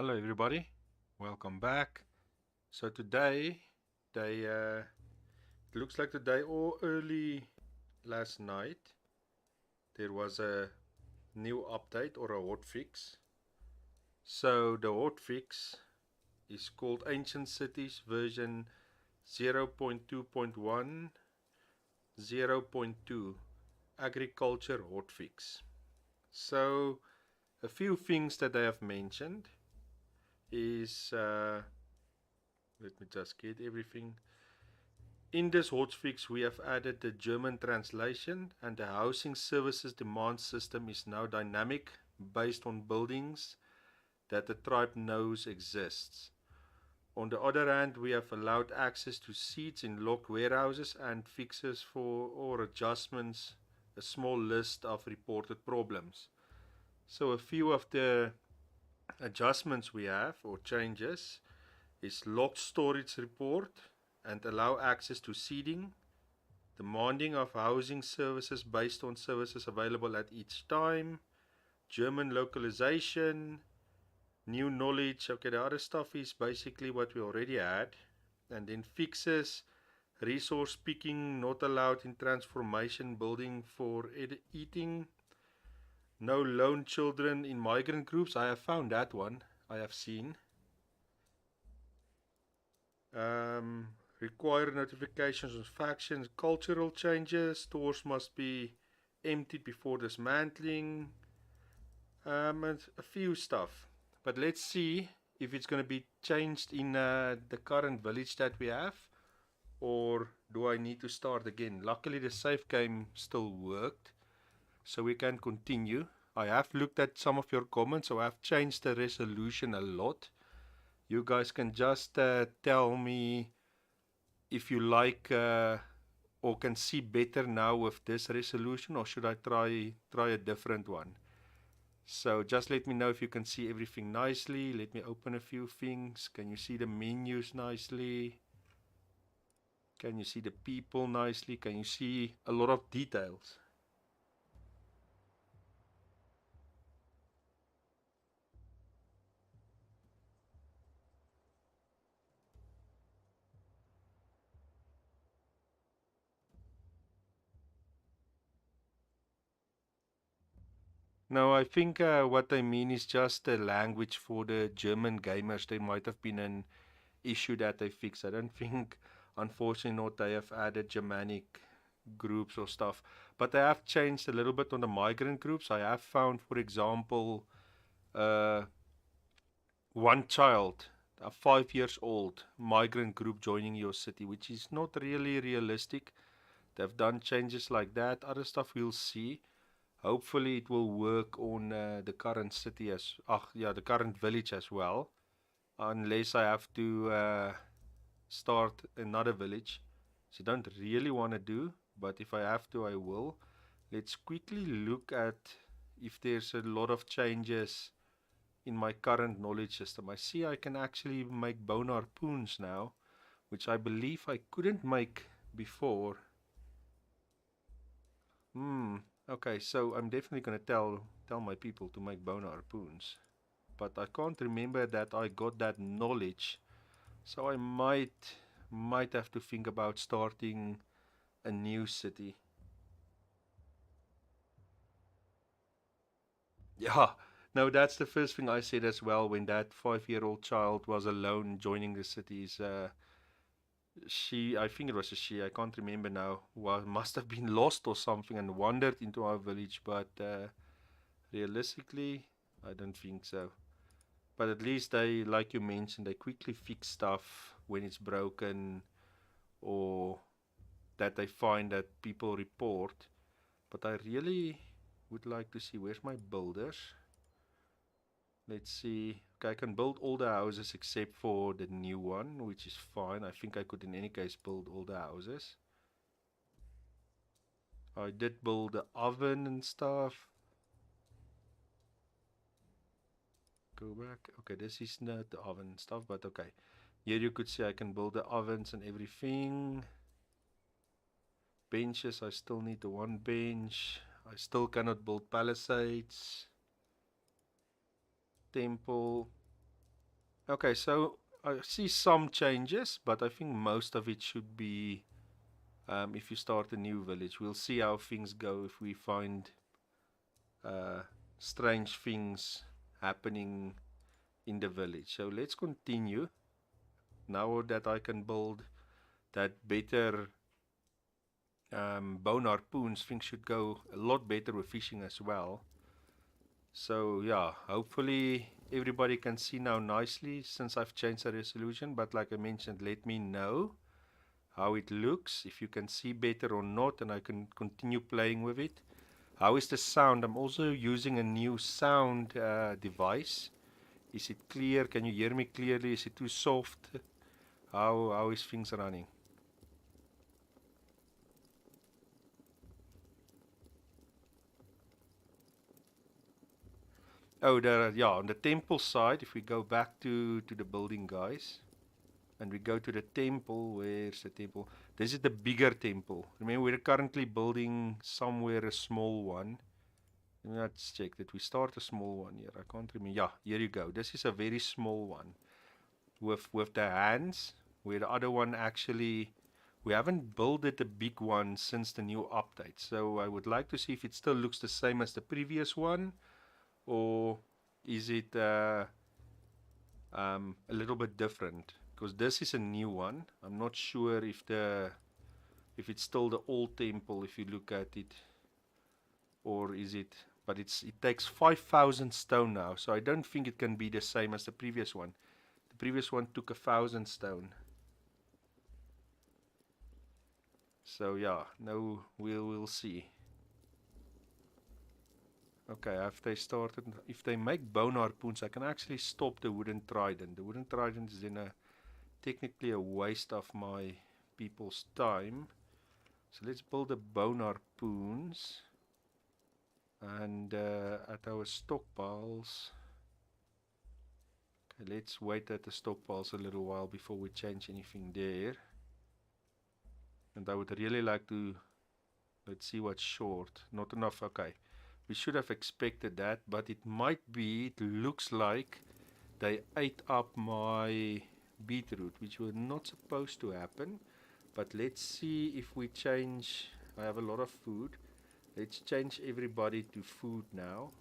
Hello everybody, welcome back. So today, it looks like today or early last night, there was a new update or a hotfix. So the hotfix is called Ancient Cities version 0.2.1.0.2 Agriculture Hotfix. So a few things that I have mentioned is, let me just get everything. In this hotfix, we have added the German translation, and the housing services demand system is now dynamic based on buildings that the tribe knows exists. On the other hand, we have allowed access to seats in locked warehouses and fixes for or adjustments, a small list of reported problems. So a few of the adjustments we have or changes is locked storage report and allow access to seating, demanding of housing services based on services available at each time, German localization, new knowledge. Okay, the other stuff is basically what we already had. And then fixes, resource picking not allowed in transformation building for eating, no lone children in migrant groups. I have found that one, I have seen. Um, Require notifications on factions, cultural changes, stores must be emptied before dismantling, and a few stuff. But let's see if it's going to be changed in the current village that we have, or do I need to start again. Luckily the save game still worked, so we can continue. I have looked at some of your comments, so I've changed the resolution a lot. You guys can just tell me if you like or can see better now with this resolution, or should I try a different one. So just let me know if you can see everything nicely. Let me open a few things. Can you see the menus nicely? Can you see the people nicely? Can you see a lot of details? No, I think what I mean is just the language for the German gamers. There might have been an issue that they fixed. I don't think, unfortunately, not they have added Germanic groups or stuff. But I have changed a little bit on the migrant groups. I have found, for example, uh, one child, a 5 years old migrant group joining your city, which is not really realistic. They've done changes like that. Other stuff we'll see. Hopefully it will work on the current city the current village as well. Unless I have to start another village. So don't really want to do, but if I have to, I will. Let's quickly look at if there's a lot of changes in my current knowledge system. I see I can actually make bone harpoons now, which I believe I couldn't make before. Okay, so I'm definitely gonna tell my people to make bone harpoons. But I can't remember that I got that knowledge. So I might have to think about starting a new city. Yeah, no, that's the first thing I said as well when that 5-year-old child was alone joining the cities. I think it was a she, I can't remember now, must have been lost or something and wandered into our village, but realistically, I don't think so. But at least they, like you mentioned, they quickly fix stuff when it's broken or that they find that people report. But I really would like to see, where's my builders? Let's see. Okay, I can build all the houses except for the new one, which is fine. I think I could in any case build all the houses. I did build the oven and stuff. Go back. Okay, this is not the oven and stuff, but okay. Here you could see I can build the ovens and everything. Benches, I still need the one bench. I still cannot build palisades. Temple. Okay, so I see some changes, but I think most of it should be if you start a new village. We'll see how things go if we find uh, strange things happening in the village. So let's continue. Now that I can build that better bone harpoons, things should go a lot better with fishing as well. So yeah, hopefully everybody can see now nicely since I've changed the resolution. But like I mentioned, let me know how it looks, if you can see better or not, and I can continue playing with it. How is the sound? I'm also using a new sound device. Is it clear? Can you hear me clearly? Is it too soft? How is things running? Oh, there, yeah, on the temple side, if we go back to the building, guys, and we go to the temple, where's the temple? This is the bigger temple. Remember, we're currently building somewhere a small one. Let's check that we start a small one here. I can't remember. Yeah, here you go. This is a very small one with the hands, where the other one actually we haven't built it a big one since the new update. So I would like to see if it still looks the same as the previous one, or is it a little bit different? Because this is a new one. I'm not sure if it's still the old temple if you look at it, or is it? But it takes 5,000 stone now, so I don't think it can be the same as the previous one. The previous one took 1,000 stone. So yeah, no, we'll see. Okay, if they make bone harpoons, I can actually stop the wooden trident. The wooden trident is in technically a waste of my people's time. So let's build the bone harpoons. And at our stockpiles, okay, let's wait at the stockpiles a little while before we change anything there. And I would really like to, let's see what's short. Not enough, okay. We should have expected that, but it might be, it looks like they ate up my beetroot, which was not supposed to happen. But let's see if we change. I have a lot of food. Let's change everybody to food now.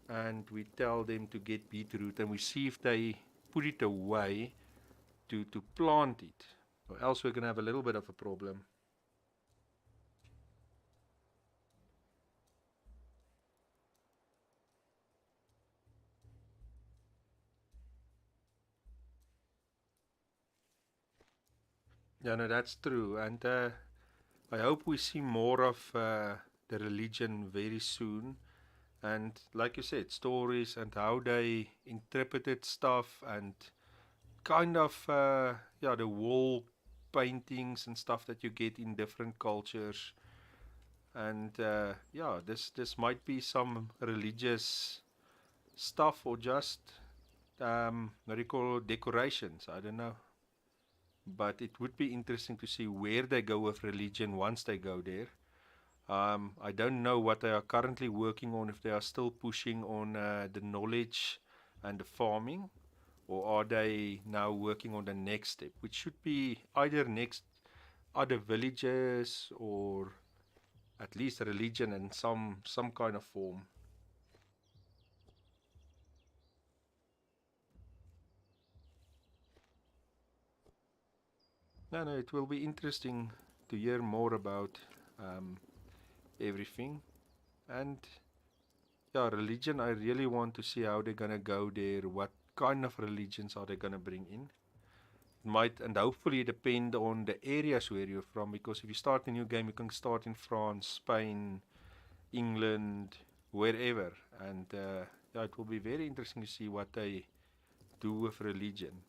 And we tell them to get beetroot and we see if they put it away to plant it. Or else we're going to have a little bit of a problem. Yeah, no, that's true. And I hope we see more of the religion very soon. And like you said, stories and how they interpreted stuff and kind of, yeah, the wall paintings and stuff that you get in different cultures. And yeah, this might be some religious stuff or just what do you call decorations. I don't know, but it would be interesting to see where they go with religion once they go there. I don't know what they are currently working on, if they are still pushing on the knowledge and the farming, or are they now working on the next step, which should be either next other villages or at least religion in some kind of form. No, no, it will be interesting to hear more about um, everything. And yeah, religion, I really want to see how they're gonna go there. What kind of religions are they gonna bring in? It might and hopefully depend on the areas where you're from. Because if you start a new game, you can start in France, Spain, England, wherever. And yeah, it will be very interesting to see what they do with religion.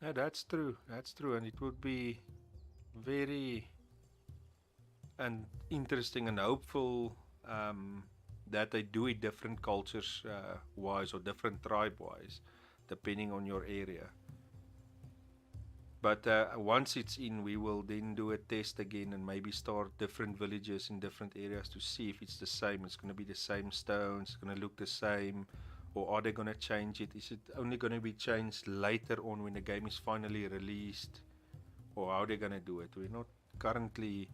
Yeah, that's true. That's true, and it would be very and interesting and hopeful. Um, that they do it different cultures wise or different tribe wise, depending on your area. But once it's in, we will then do a test again and maybe start different villages in different areas to see if it's the same. It's going to be the same stones, it's going to look the same, or are they going to change it? Is it only going to be changed later on when the game is finally released, or how they're going to do it? We're not currently,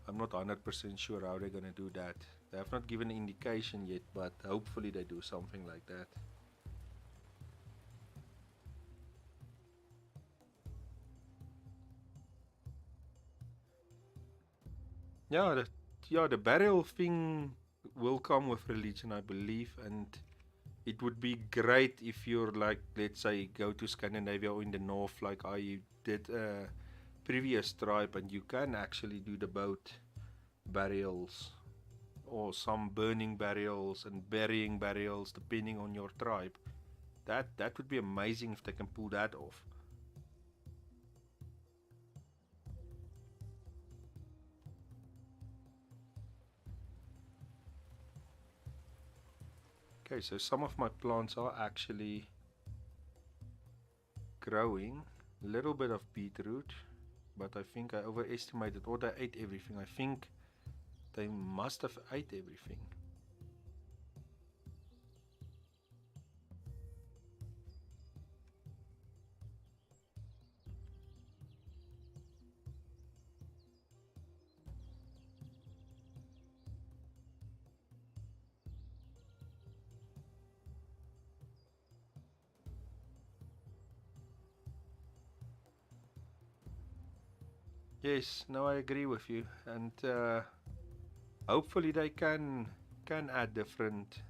I'm not 100% sure how they're going to do that. They have not given an indication yet, but hopefully they do something like that. Yeah, the burial thing will come with religion, I believe, and it would be great if you're like, let's say, go to Scandinavia or in the north, like I did a previous tribe, and you can actually do the boat burials or some burning burials and burying burials, depending on your tribe. That would be amazing if they can pull that off. Okay, so some of my plants are actually growing. A little bit of beetroot, but I think I overestimated, or they ate everything. I think they must have ate everything. Yes, no, I agree with you, and hopefully they can add different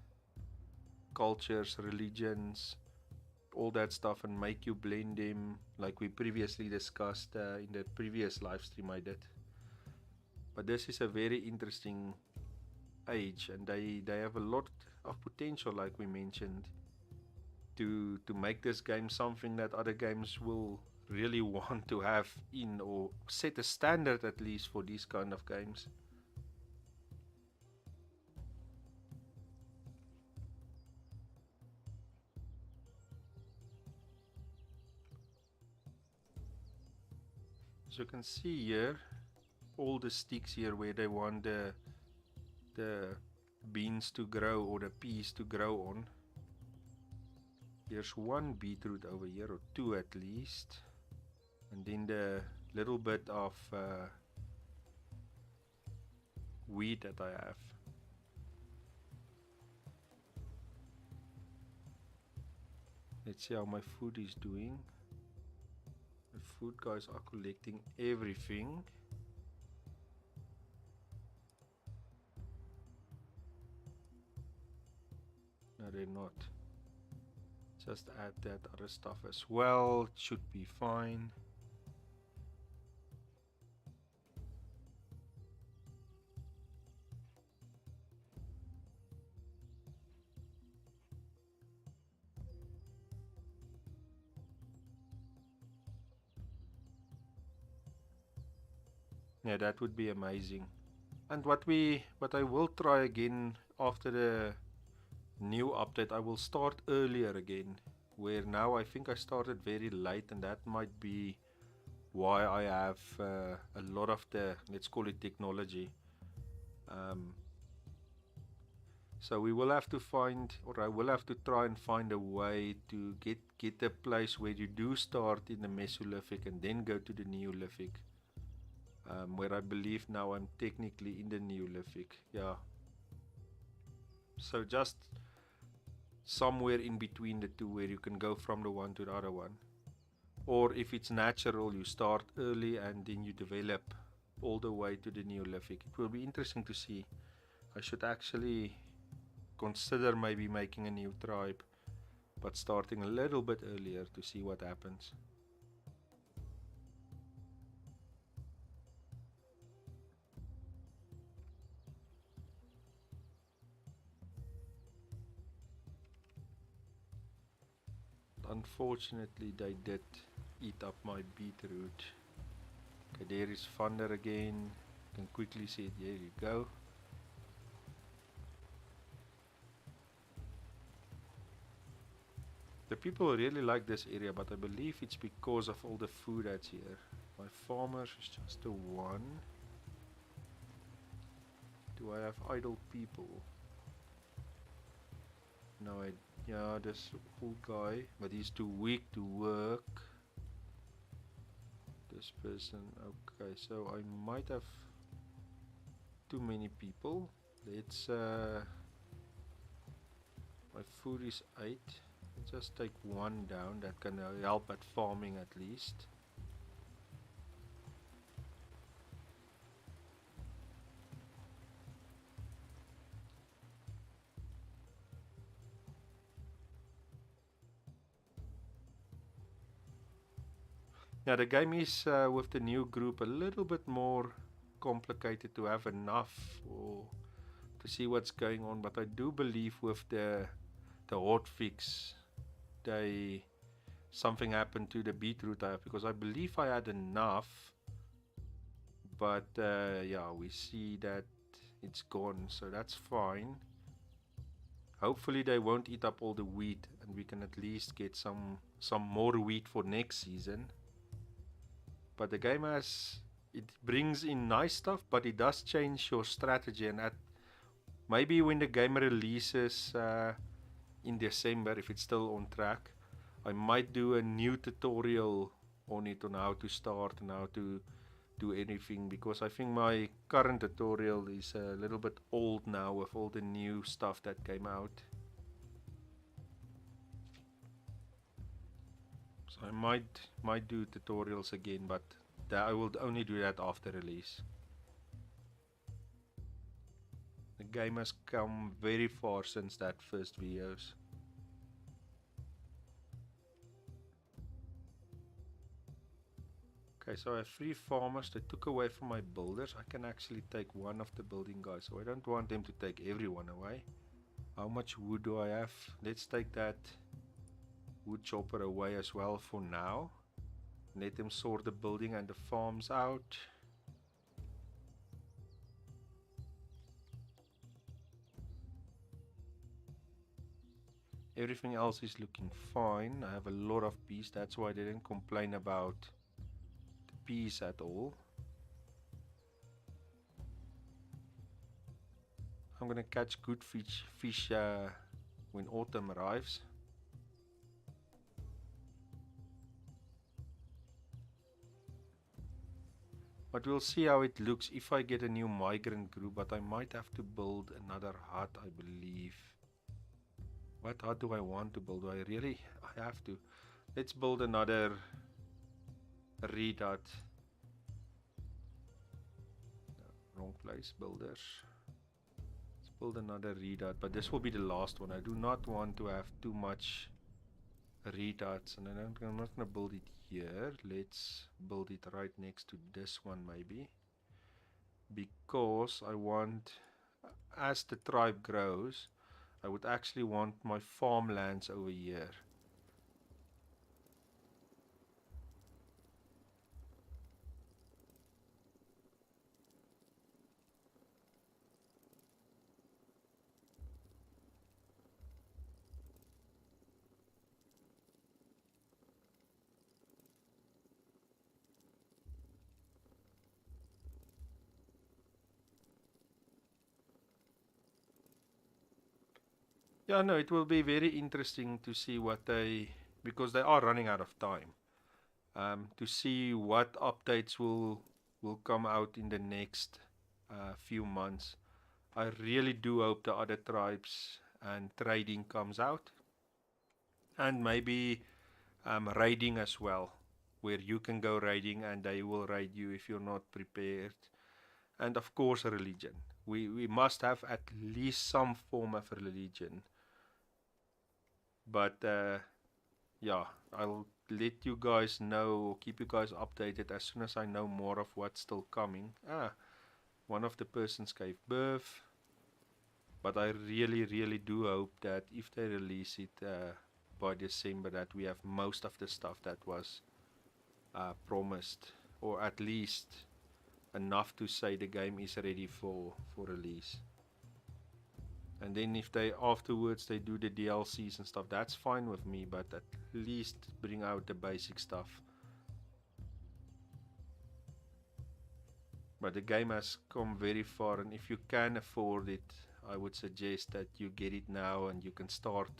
cultures, religions, all that stuff, and make you blend them, like we previously discussed in the previous live stream I did. But this is a very interesting age, and they have a lot of potential, like we mentioned, to make this game something that other games will really want to have in, or set a standard at least for these kind of games. As you can see here, all the sticks here where they want the beans to grow or the peas to grow on. There's one beetroot over here, or two at least, and then the little bit of wheat that I have. Let's see how my food is doing. The food guys are collecting everything. No, they're not. Just add that other stuff as well. It should be fine. Yeah, that would be amazing. And what I will try again after the new update, I will start earlier again, where now I think I started very late, and that might be why I have a lot of the, let's call it, technology. Um, so we will have to find, or I will have to try and find a way to get a place where you do start in the Mesolithic and then go to the Neolithic, where I believe now I'm technically in the Neolithic. Yeah. So just somewhere in between the two, where you can go from the one to the other one. Or if it's natural, you start early and then you develop all the way to the Neolithic. It will be interesting to see. I should actually consider maybe making a new tribe, but starting a little bit earlier to see what happens. Unfortunately, they did eat up my beetroot. Okay, there is thunder again. You can quickly see it. There you go. people really like this area, but I believe it's because of all the food that's here. My farmers is just a 1. Do I have idle people? No, yeah, this old guy, but he's too weak to work. This person, okay, so I might have too many people. Let's my food is 8. Let's just take 1 down. That can help at farming at least. Now the game is with the new group a little bit more complicated to have enough or to see what's going on, but I do believe with the hotfix something happened to the beetroot I have, because I believe I had enough, but yeah, we see that it's gone, so that's fine. Hopefully they won't eat up all the wheat and we can at least get some more wheat for next season. But the game it brings in nice stuff, but it does change your strategy, and maybe when the game releases in December, if it's still on track, I might do a new tutorial on it, on how to start and how to do anything, because I think my current tutorial is a little bit old now with all the new stuff that came out. So I might do tutorials again, but I will only do that after release. The game has come very far since that first videos. Okay, so I have 3 farmers. They took away from my builders. I can actually take one of the building guys, so I don't want them to take everyone away. How much wood do I have? Let's take that wood chopper away as well for now. Let them sort the building and the farms out. Everything else is looking fine. I have a lot of bees. That's why I didn't complain about the bees at all. I'm gonna catch good fish when autumn arrives. But we'll see how it looks if I get a new migrant group, but I might have to build another hut, I believe. What hut do I want to build? Do I really? I have to. Let's build another reed hut. No, wrong place, builders. Let's build another reed hut, but this will be the last one. I do not want to have too much reed huts, and I'm not going to build it here. Let's build it right next to this one maybe, because I want, as the tribe grows, I would actually want my farmlands over here. Yeah, no, it will be very interesting to see what because they are running out of time, to see what updates will come out in the next few months. I really do hope the other tribes and trading comes out, and maybe raiding as well, where you can go raiding and they will raid you if you're not prepared. And of course, a religion. We must have at least some form of religion. But yeah, I'll let you guys know, keep you guys updated as soon as I know more of what's still coming. One of the persons gave birth, but I really do hope that if they release it by December, that we have most of the stuff that was promised, or at least enough to say the game is ready for release. And then if they afterwards they do the DLCs and stuff, that's fine with me, but at least bring out the basic stuff. But the game has come very far, and if you can afford it, I would suggest that you get it now and you can start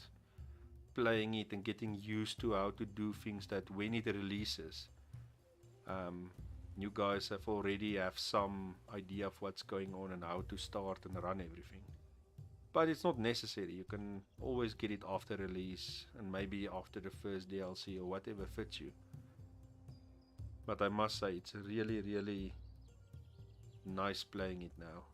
playing it and getting used to how to do things, that when it releases, you guys have some idea of what's going on and how to start and run everything. But it's not necessary. You can always get it after release and maybe after the first DLC or whatever fits you. But I must say, it's really, really nice playing it now.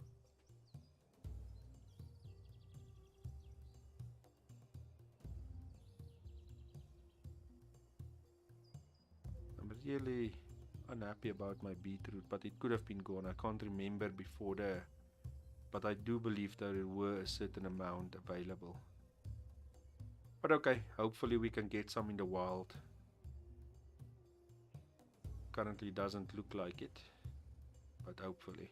I'm really unhappy about my beetroot, but it could have been gone. I can't remember before but I do believe there were a certain amount available. But okay, hopefully we can get some in the wild. Currently doesn't look like it, but hopefully.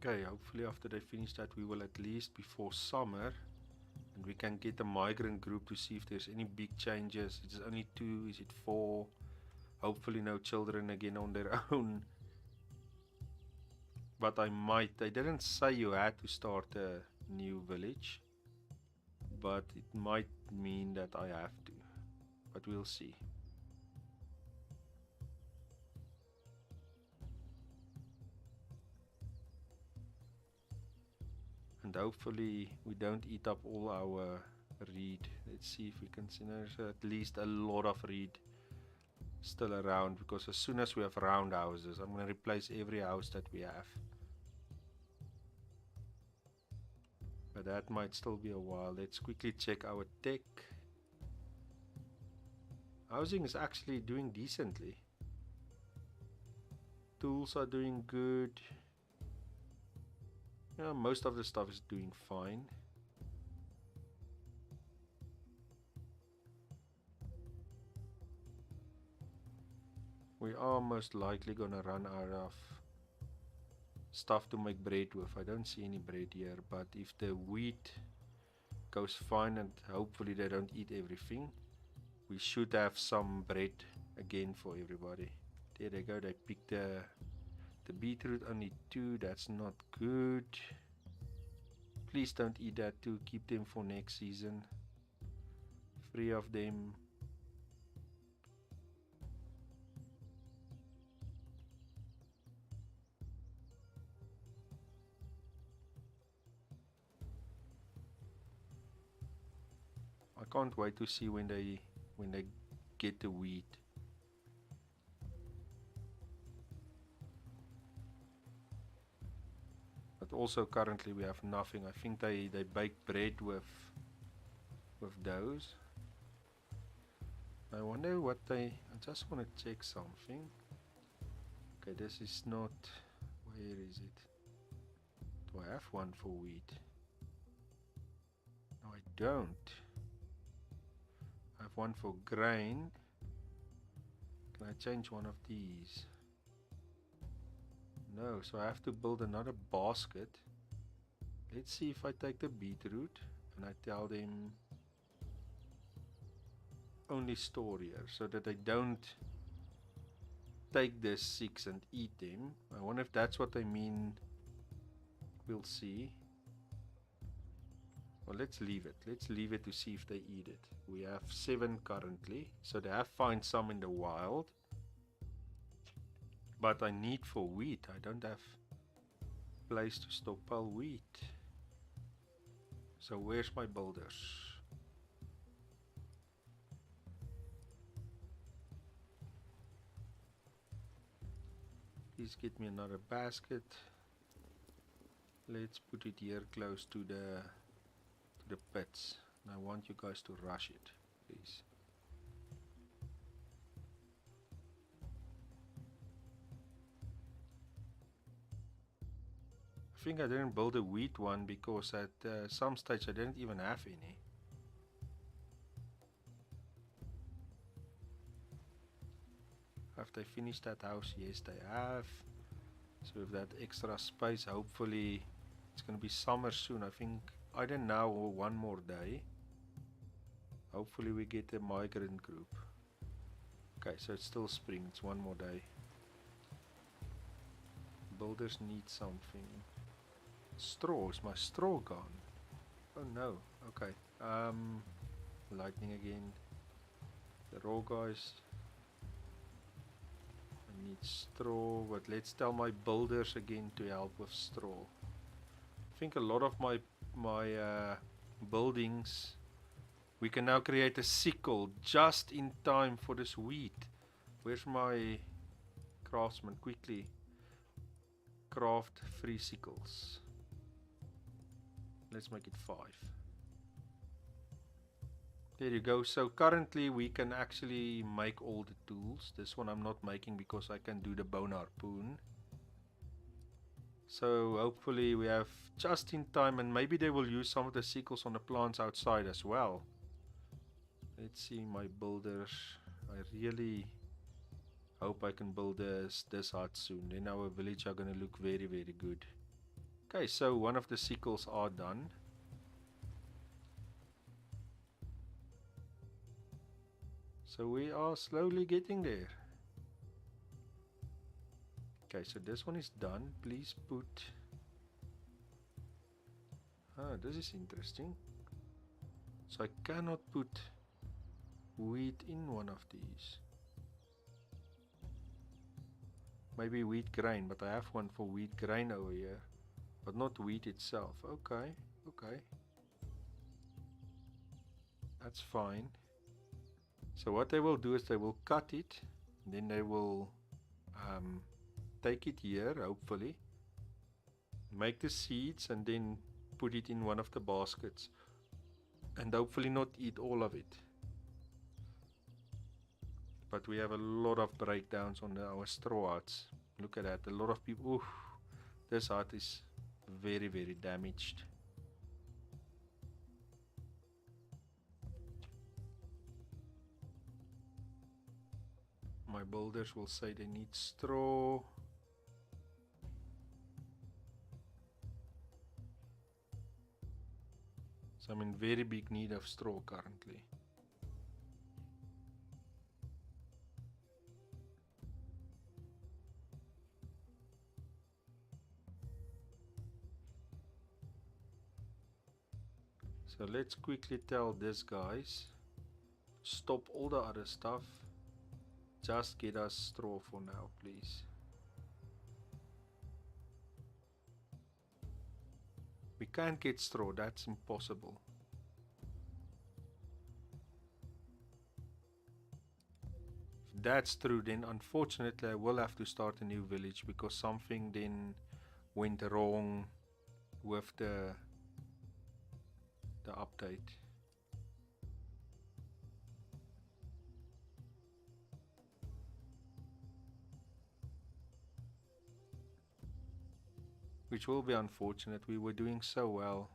Okay, hopefully after they finish that, we will at least before summer, and we can get a migrant group to see if there's any big changes. It's only 2, is it 4? Hopefully no children again on their own. But they didn't say you had to start a new village, but it might mean that I have to, but we'll see. And hopefully we don't eat up all our reed. Let's see if we can see there's at least a lot of reed still around, because as soon as we have round houses, I'm going to replace every house that we have. But that might still be a while. Let's quickly check our tech. Housing is actually doing decently. Tools are doing good. Yeah, most of the stuff is doing fine. We are most likely gonna run out of stuff to make bread with. I don't see any bread here, but if the wheat goes fine and hopefully they don't eat everything, we should have some bread again for everybody. There they go, they picked the beetroot, only 2, that's not good. Please don't eat that too, keep them for next season. 3 of them. I can't wait to see when they get the wheat. But also currently we have nothing. I think they bake bread with those. I wonder what I just want to check something. Okay, this is not, where is it? Do I have one for wheat? No, I don't. I have one for grain. Can I change one of these? No, so I have to build another basket. Let's see if I take the beetroot and I tell them only store here, so that they don't take the 6 and eat them. I wonder if that's what they mean. We'll see. Well, let's leave it. Let's leave it to see if they eat it. We have 7 currently, so they have found some in the wild. But I need for wheat. I don't have place to stockpile wheat. So where's my builders? Please get me another basket. Let's put it here close to the pits. And I want you guys to rush it, please. I think I didn't build a wheat one because at some stage I didn't even have any. Have they finished that house? Yes, they have. So with that extra space, hopefully it's going to be summer soon. I think either now or one more day. Hopefully we get a migrant group. Okay, so it's still spring. It's one more day. Builders need something. Straw. Is my straw gone? Oh no. Okay. Lightning again. The raw guys. I need straw, but let's tell my builders again to help with straw. I think a lot of my buildings, we can now create a sickle just in time for this wheat. Where's my craftsman? Quickly craft 3 sickles. Let's make it 5. There you go. So currently we can actually make all the tools. This one I'm not making because I can do the bone harpoon. So hopefully we have just in time, and maybe they will use some of the sickles on the plants outside as well. Let's see my builders. I really hope I can build this hut soon. Then our village are going to look very, very good. Okay, so one of the sickles are done. So we are slowly getting there. Okay, so this one is done. Please put... Ah, this is interesting. So I cannot put wheat in one of these. Maybe wheat grain, but I have one for wheat grain over here. But not wheat itself. Okay, okay. That's fine. So what they will do is they will cut it. Then they will take it here, hopefully. Make the seeds and then put it in one of the baskets. And hopefully not eat all of it. But we have a lot of breakdowns on our straw huts. Look at that. A lot of people... Oof, this hut is very, very damaged. My builders will say they need straw. So I'm in very big need of straw currently. So let's quickly tell this guys, stop all the other stuff. Just get us straw for now, please. We can't get straw, that's impossible. If that's true, then unfortunately I will have to start a new village because something then went wrong with the update. Which will be unfortunate. We were doing so well.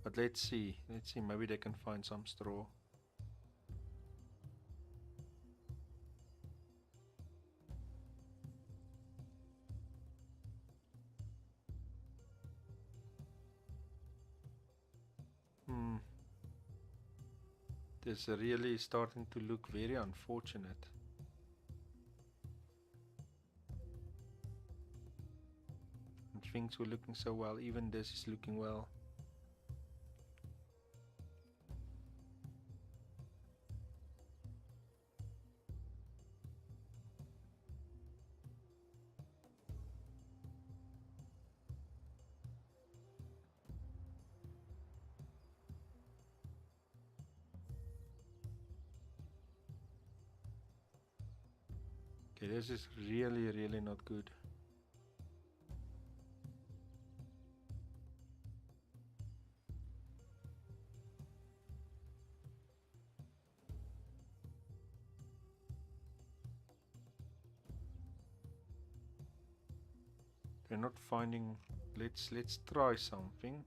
But let's see, maybe they can find some straw. This really is starting to look very unfortunate. And things were looking so well, even this is looking well. Okay, this is really, really not good. They're not finding. Let's try something.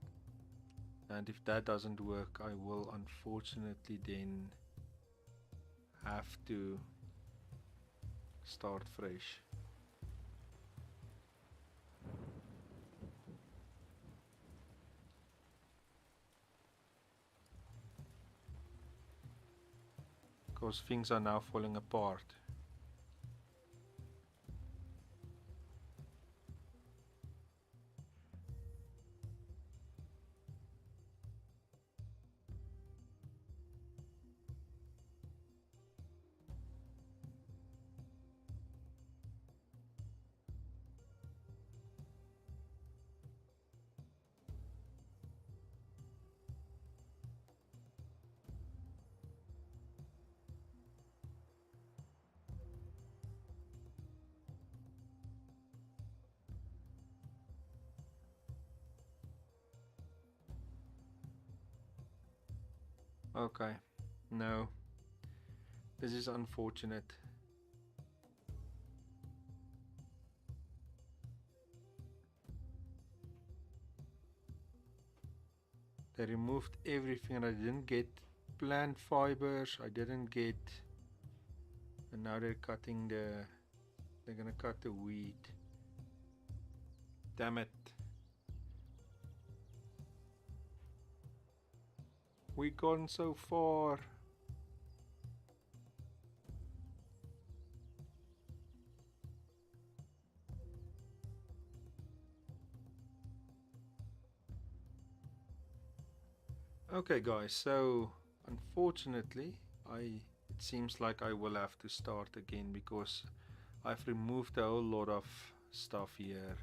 And if that doesn't work, I will unfortunately then have to start fresh. Because things are now falling apart. Okay, no, this is unfortunate. They removed everything and I didn't get plant fibers, I didn't get, and now they're gonna cut the wheat. Damn it. We gone so far. Okay guys, so unfortunately it seems like I will have to start again because I've removed a whole lot of stuff here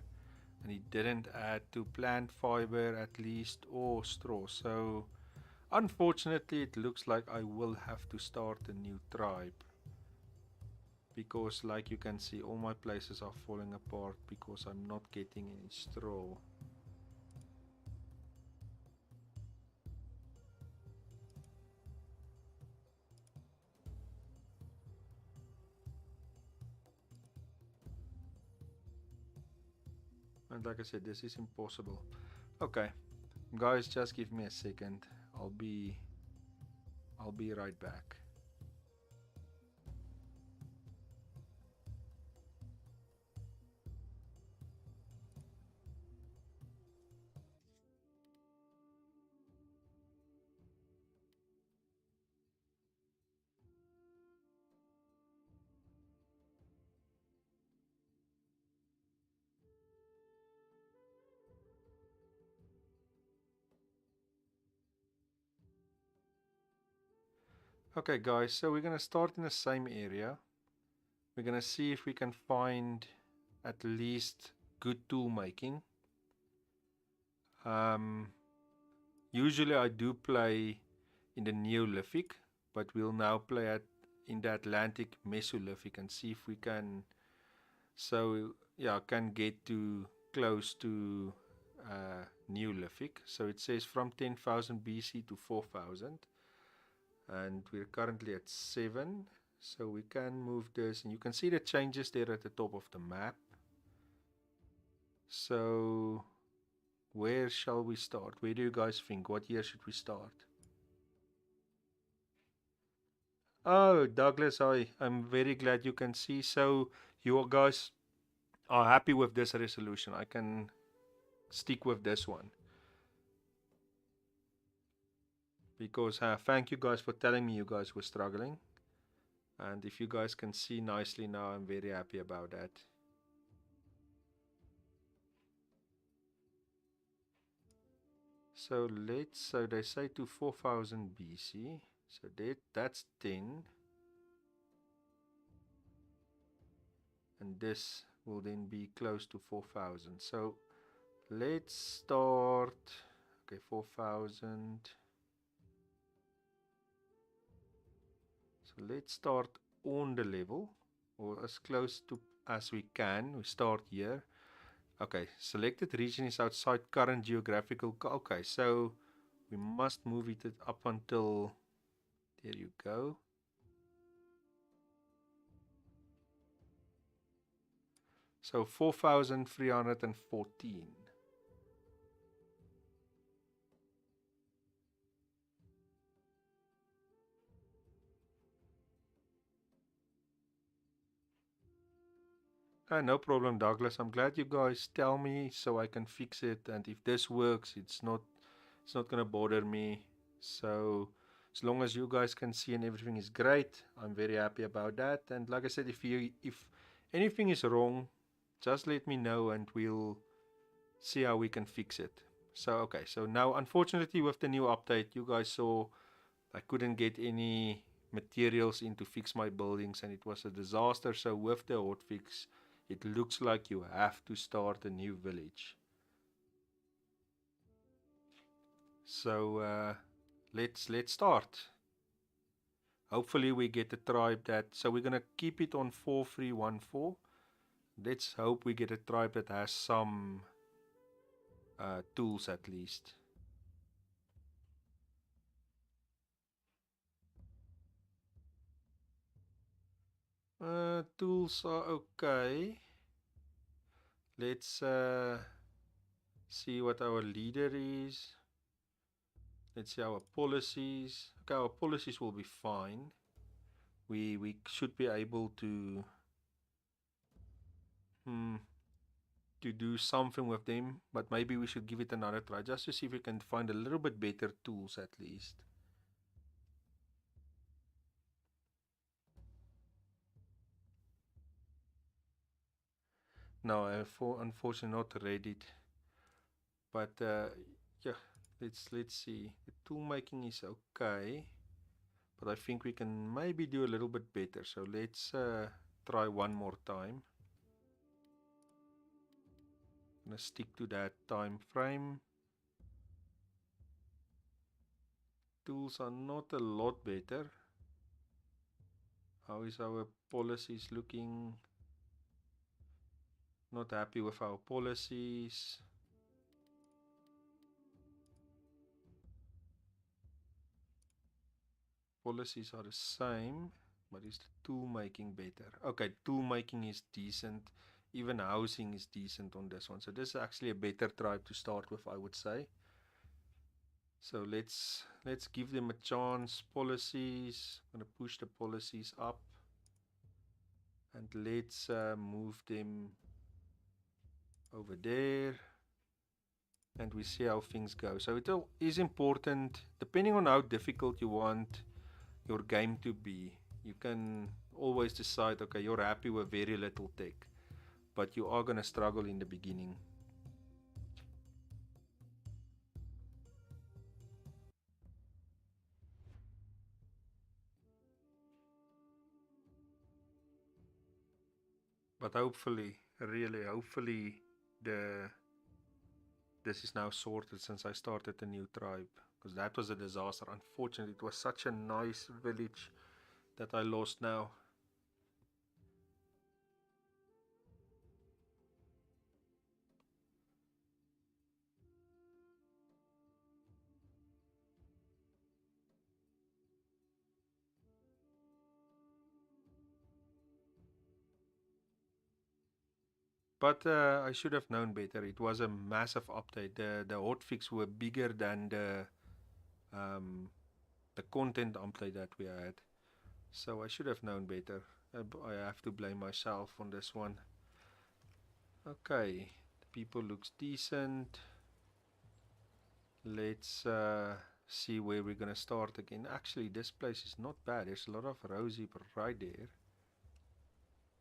and it didn't add to plant fiber at least or straw. So unfortunately it looks like I will have to start a new tribe because like you can see all my places are falling apart because I'm not getting any straw. And like I said, this is impossible. Okay, guys, just give me a second. I'll be right back. Okay guys, so we're gonna start in the same area. We're gonna see if we can find at least good tool making. Usually I do play in the Neolithic, but we'll now play in the Atlantic Mesolithic and see if we can, so yeah, can get to close to Neolithic. So it says from 10,000 BC to 4,000, and we're currently at 7. So we can move this, and you can see the changes there at the top of the map. So where shall we start? Where do you guys think? What year should we start? Oh, Douglas, I'm very glad you can see. So you guys are happy with this resolution. I can stick with this one. Because thank you guys for telling me you guys were struggling. And if you guys can see nicely now, I'm very happy about that. So they say to 4000 BC. So that's 10. And this will then be close to 4000. So let's start, okay, 4000. So let's start on the level, or as close to as we can. We start here. Okay, selected region is outside current geographical. Okay, so we must move it up until, there you go. So 4,314. No problem, Douglas. I'm glad you guys tell me so I can fix it. And if this works, it's not gonna bother me. So as long as you guys can see and everything is great, I'm very happy about that. And like I said, if anything is wrong, just let me know and we'll see how we can fix it. So okay, so now unfortunately with the new update, you guys saw I couldn't get any materials in to fix my buildings and it was a disaster. So with the hotfix, it looks like you have to start a new village. So let's start. Hopefully we get a tribe that, so we're gonna keep it on 4314. Let's hope we get a tribe that has some tools at least. Tools are okay. Let's see what our leader is. Let's see our policies. Okay, our policies will be fine. We should be able hmm, to do something with them, but maybe we should give it another try just to see if we can find a little bit better tools at least. No, unfortunately not Reddit, but yeah, let's see. The tool making is okay, but I think we can maybe do a little bit better. So let's try one more time. I'm gonna stick to that time frame. Tools are not a lot better. How is our policies looking? Not happy with our policies. Policies are the same, but is the tool making better? Okay, tool making is decent. Even housing is decent on this one. So this is actually a better tribe to start with, I would say. So let's give them a chance. Policies. I'm gonna push the policies up, and let's move them over there. And we see how things go. So it is important, depending on how difficult you want your game to be. You can always decide, okay, you're happy with very little tech, but you are going to struggle in the beginning. But hopefully, really, hopefully, the this is now sorted since I started a new tribe, because that was a disaster. Unfortunately, it was such a nice village that I lost now. But I should have known better. It was a massive update. The hotfix were bigger than um, the content update that we had. So I should have known better. I have to blame myself on this one. Okay, the people looks decent. Let's see where we're gonna start again. Actually, this place is not bad. There's a lot of rosy right there.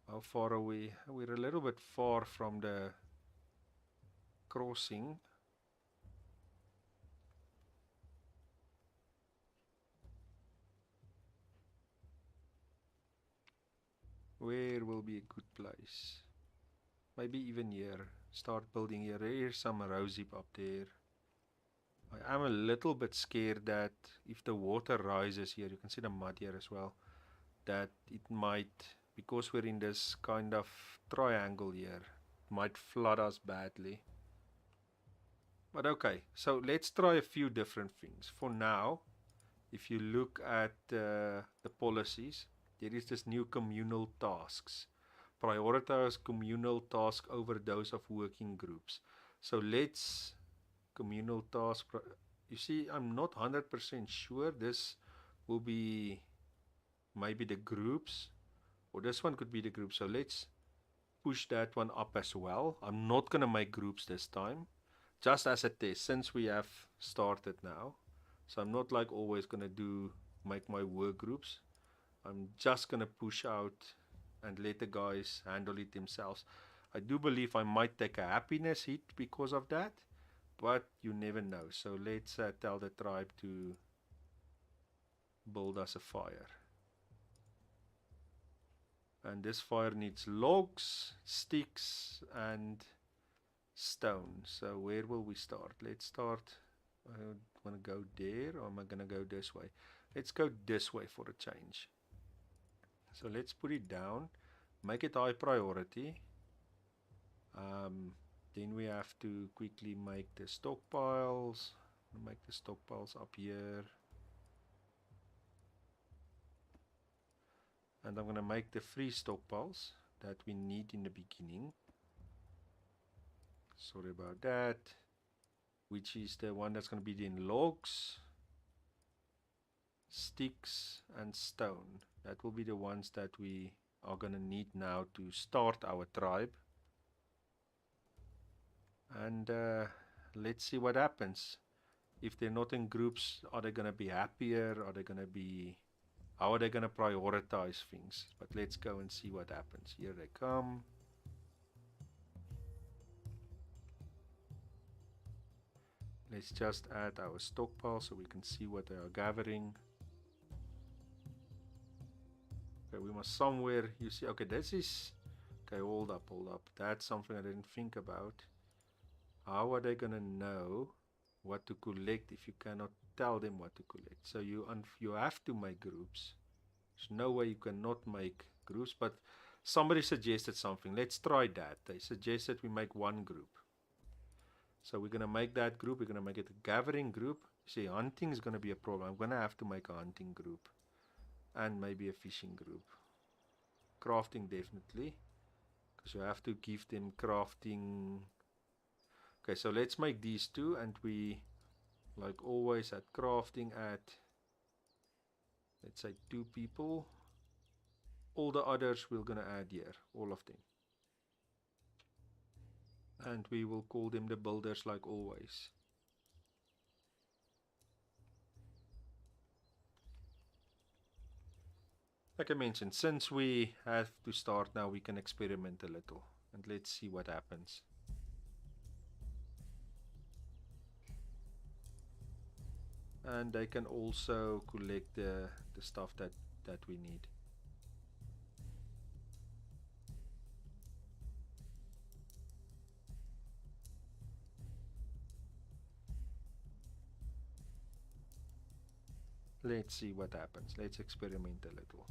How far are we? We're a little bit far from the crossing. Where will be a good place? Maybe even here. Start building here. Here's some rosy up there. I am a little bit scared that if the water rises here, you can see the mud here as well, that it might, because we're in this kind of triangle here, it might flood us badly. But okay, so let's try a few different things. For now, if you look at the policies, there is this new communal tasks. Prioritize communal tasks over those of working groups. So let's communal task. You see, I'm not 100% sure this will be maybe the groups, or this one could be the group. So let's push that one up as well. I'm not going to make groups this time, just as a test, since we have started now. So I'm not like always going to make my work groups. I'm just going to push out and let the guys handle it themselves. I do believe I might take a happiness hit because of that, but you never know. So let's tell the tribe to build us a fire. And this fire needs logs, sticks, and stone. So where will we start? Let's start. I want to go there, or am I going to go this way? Let's go this way for a change. So let's put it down, make it high priority. Then we have to quickly make the stockpiles. Make the stockpiles up here. And I'm going to make the free stockpiles that we need in the beginning. Sorry about that. Which is the one that's going to be in logs, sticks, and stone. That will be the ones that we are going to need now to start our tribe. And let's see what happens. If they're not in groups, are they going to be happier? Are they going to be... How are they going to prioritize things? But let's go and see what happens. Here they come. Let's just add our stockpile so we can see what they are gathering. Okay, we must somewhere, you see, okay, this is... Okay, hold up. That's something I didn't think about. How are they going to know what to collect if you cannot tell them what to collect? So you have to make groups. There's no way you cannot make groups, but somebody suggested something. Let's try that. They suggested we make one group. So we're going to make that group. We're going to make it a gathering group. See, hunting is going to be a problem. I'm going to have to make a hunting group. And maybe a fishing group. Crafting definitely. Because you have to give them crafting. Okay, so let's make these two. And we, like always at crafting, add, let's say 2 people. All the others we're going to add here. All of them. And we will call them the builders like always. Like I mentioned, since we have to start now, we can experiment a little. And let's see what happens. And they can also collect the stuff that we need. Let's see what happens. Let's experiment a little.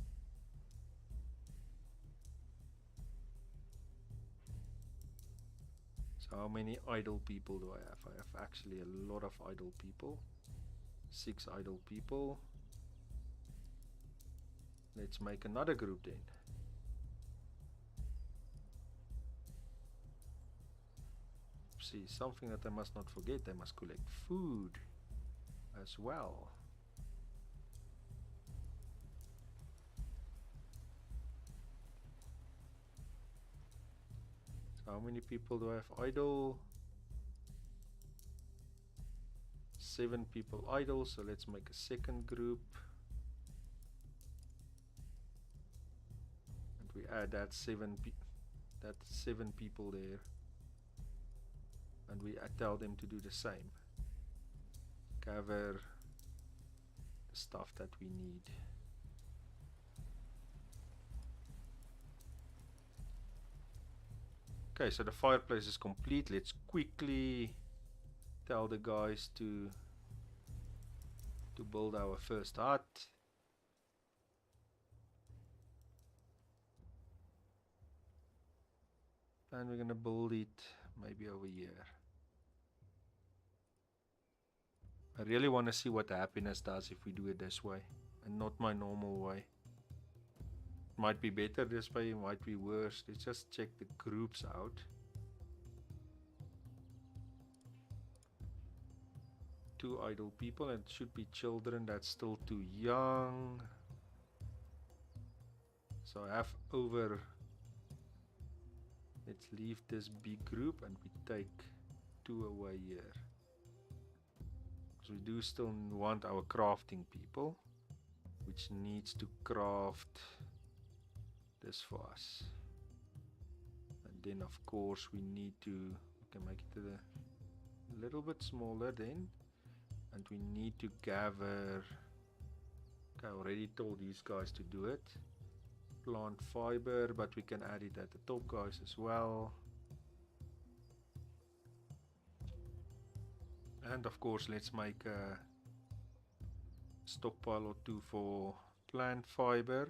So how many idle people do I have? I have actually a lot of idle people. 6 idle people. Let's make another group then. See, something that I must not forget, they must collect food as well. So how many people do I have idle? 7 people idle, so let's make a second group. And we add that 7 people there. And we tell them to do the same. Gather the stuff that we need. Okay, so the fireplace is complete. Let's quickly tell the guys to build our first hut. And we're gonna build it maybe over here. I really want to see what the happiness does if we do it this way and not my normal way. It might be better this way, it might be worse. Let's just check the groups out. 2 idle people, and it should be children that's still too young. So I have over Let's leave this big group and we take 2 away here. So we do still want our crafting people, which needs to craft this for us. And then of course we need to, we can make it a little bit smaller then. And we need to gather, okay, I already told these guys to do it. Plant fiber, but we can add it at the top, guys, as well. And of course let's make a stockpile or two for plant fiber.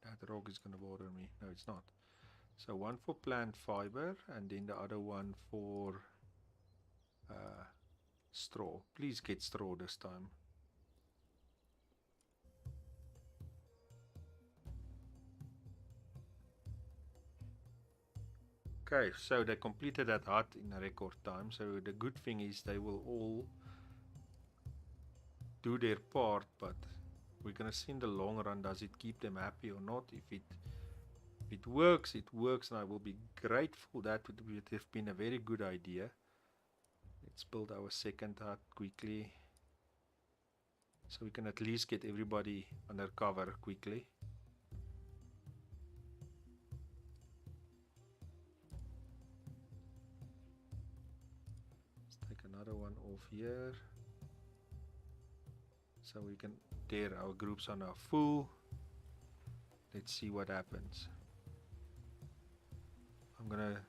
That rock is gonna bother me. No, it's not. So one for plant fiber and then the other one for straw. Please get straw this time. Okay, so they completed that hut in a record time. So the good thing is they will all do their part, but we're gonna see in the long run, does it keep them happy or not? If it works, it works, and I will be grateful. That would have been a very good idea. Let's build our second hut quickly, so we can at least get everybody under cover quickly. Let's take another one off here, so we can, there our groups are now full. Let's see what happens. I'm gonna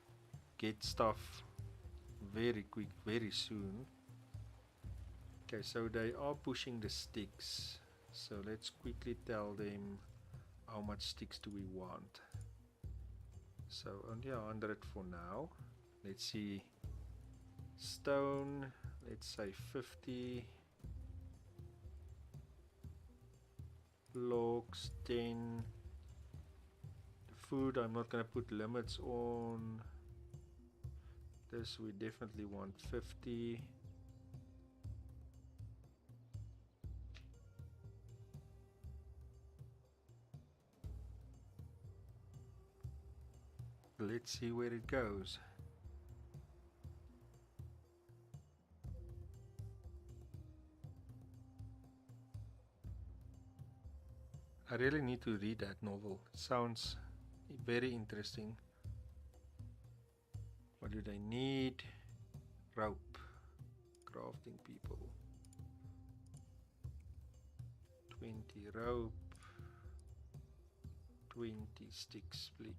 get stuff very quick, very soon. Okay, so they are pushing the sticks, so let's quickly tell them how much sticks do we want. So only 100 for now. Let's see, stone, let's say 50, logs 10. The food, I'm not gonna put limits on this. We definitely want 50. Let's see where it goes. I really need to read that novel. It sounds very interesting. What do they need? Rope. Crafting people. 20 rope. 20 sticks, please.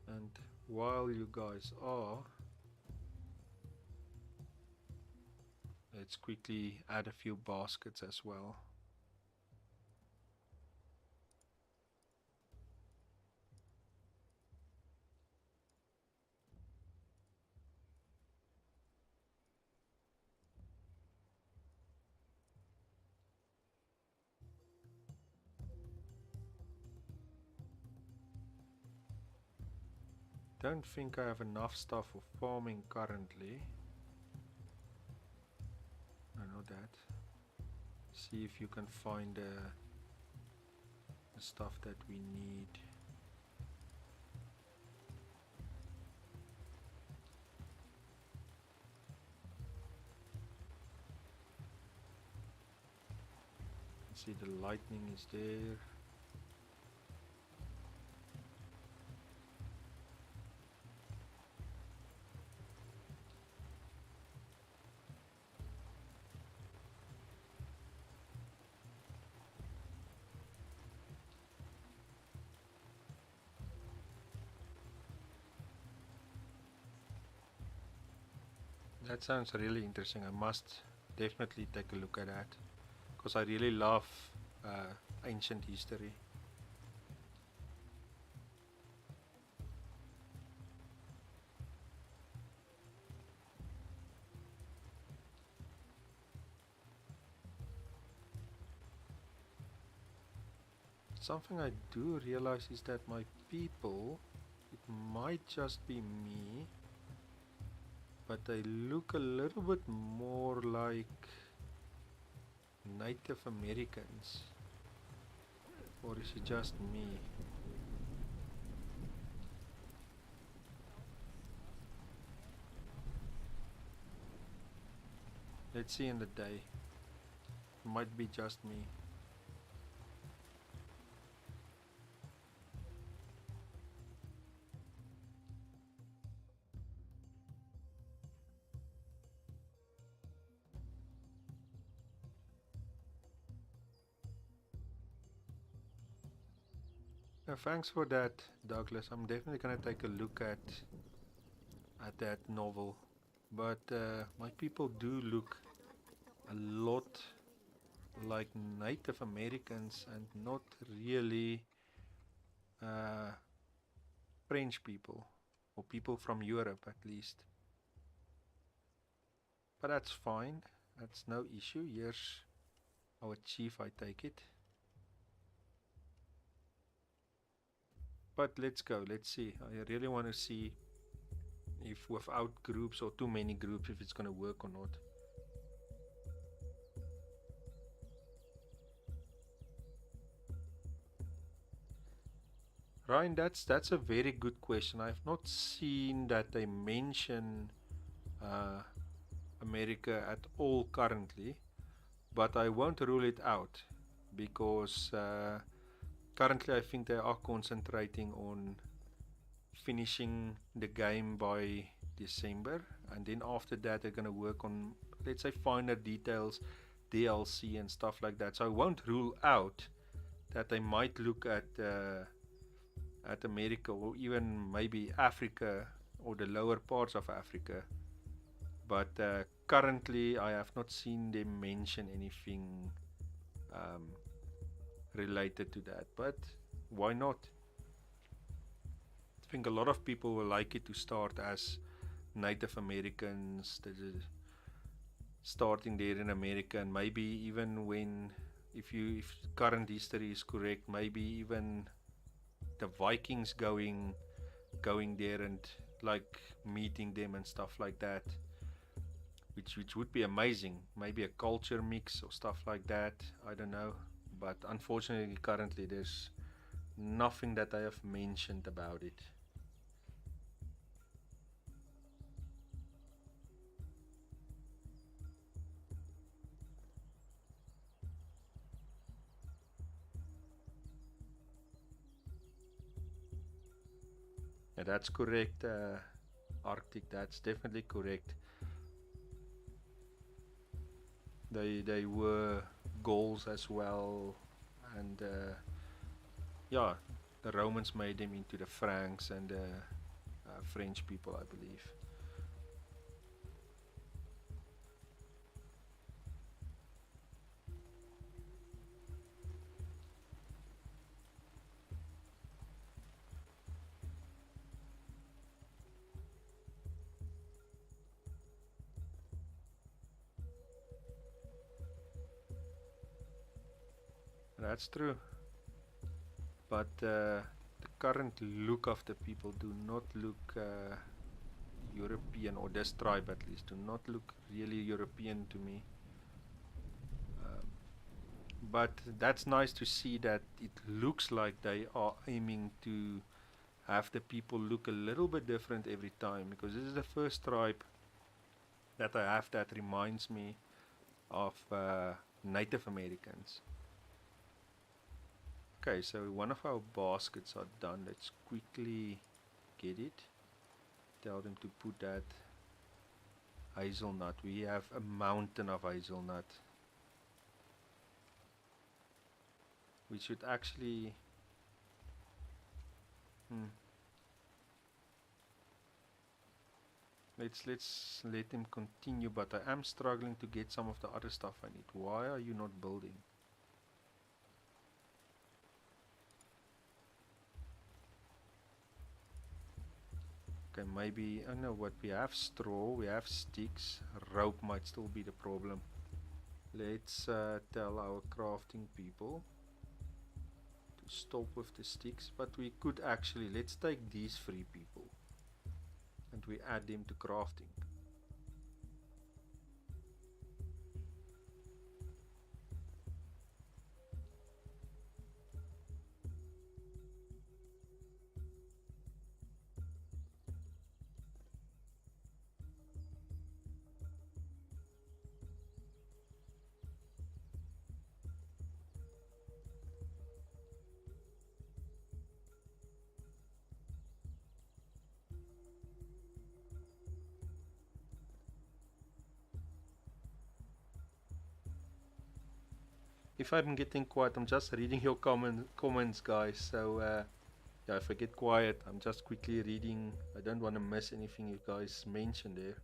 And while you guys are, let's quickly add a few baskets as well. Don't think I have enough stuff for farming currently. I know that. See if you can find the stuff that we need. See, the lightning is there. That sounds really interesting. I must definitely take a look at that, because I really love ancient history. Something I do realize is that my people, it might just be me, but they look a little bit more like Native Americans. Or is it just me? Let's see in the day. Might be just me. Thanks for that, Douglas. I'm definitely gonna take a look at that novel. But my people do look a lot like Native Americans and not really uh, French people or people from Europe at least. But that's fine. That's no issue. Here's our chief, I take it. But let's go. Let's see. I really want to see if without groups or too many groups, if it's going to work or not. Ryan, that's a very good question. I've not seen that they mention uh, America at all currently, but I won't rule it out because currently I think they are concentrating on finishing the game by December, and then after that they're going to work on, let's say, finer details, DLC and stuff like that. So I won't rule out that they might look at America or even maybe Africa or the lower parts of Africa. But currently, I have not seen them mention anything um, related to that. But why not? I think a lot of people will like it to start as Native Americans, starting there in America, and maybe even when, if current history is correct, maybe even the Vikings going there and like meeting them and stuff like that, which would be amazing. Maybe a culture mix or stuff like that. I don't know, but unfortunately, currently there's nothing that I have mentioned about it. Yeah, that's correct, Arctic. That's definitely correct. They were Gauls as well, and yeah, the Romans made them into the Franks and the French people, I believe. That's true, but the current look of the people do not look European, or this tribe at least, do not look really European to me. Um, but that's nice to see that it looks like they are aiming to have the people look a little bit different every time, because this is the first tribe that I have that reminds me of Native Americans. Okay, so one of our baskets are done. Let's quickly get it. Tell them to put that hazelnut. We have a mountain of hazelnut. We should actually... Hmm, let's let him continue, but I am struggling to get some of the other stuff I need. Why are you not building? Okay, maybe, I know what, we have straw, we have sticks, rope might still be the problem. Let's tell our crafting people to stop with the sticks, but we could actually, let's take these 3 people and we add them to crafting. If I'm getting quiet, I'm just reading your comments, guys. So yeah, if I get quiet, I'm just quickly reading. I don't want to miss anything you guys mentioned there.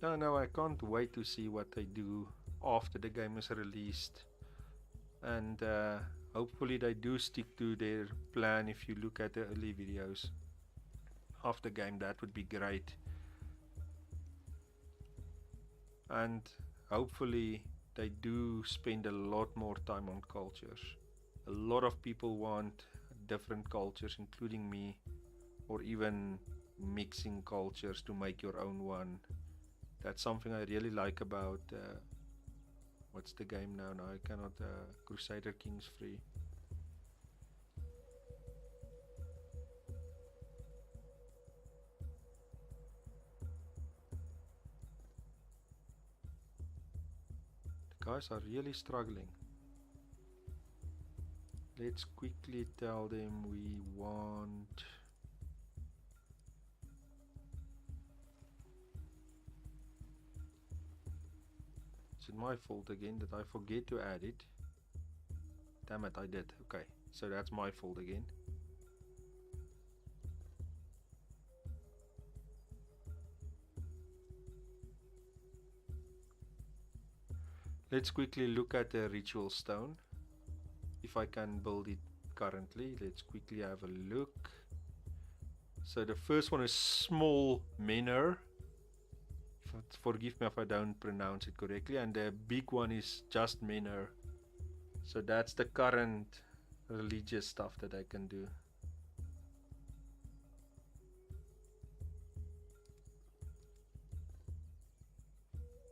No, I can't wait to see what they do after the game is released. And hopefully they do stick to their plan. If you look at the early videos of the game, that would be great. And hopefully they do spend a lot more time on cultures. A lot of people want different cultures, including me, or even mixing cultures to make your own one. That's something I really like about what's the game now? I cannot. Crusader Kings 3. The guys are really struggling. Let's quickly tell them we want. Is it my fault again that I forget to add it? Damn it, I did. Okay, so that's my fault again. Let's quickly look at the ritual stone. If I can build it currently, let's quickly have a look. So the first one is small menor. Forgive me if I don't pronounce it correctly. And the big one is just menor. So that's the current religious stuff that I can do.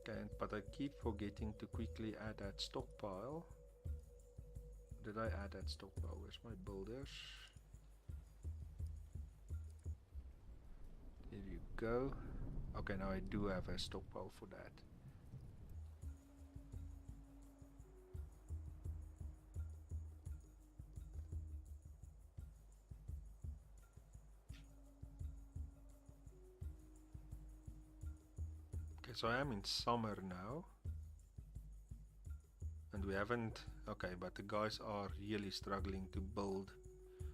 Okay, but I keep forgetting to quickly add that stockpile. Did I add that stockpile? Where's my builders? There you go. Okay, now I do have a stockpile for that. Okay, so I am in summer now. And we haven't... Okay, but the guys are really struggling to build. I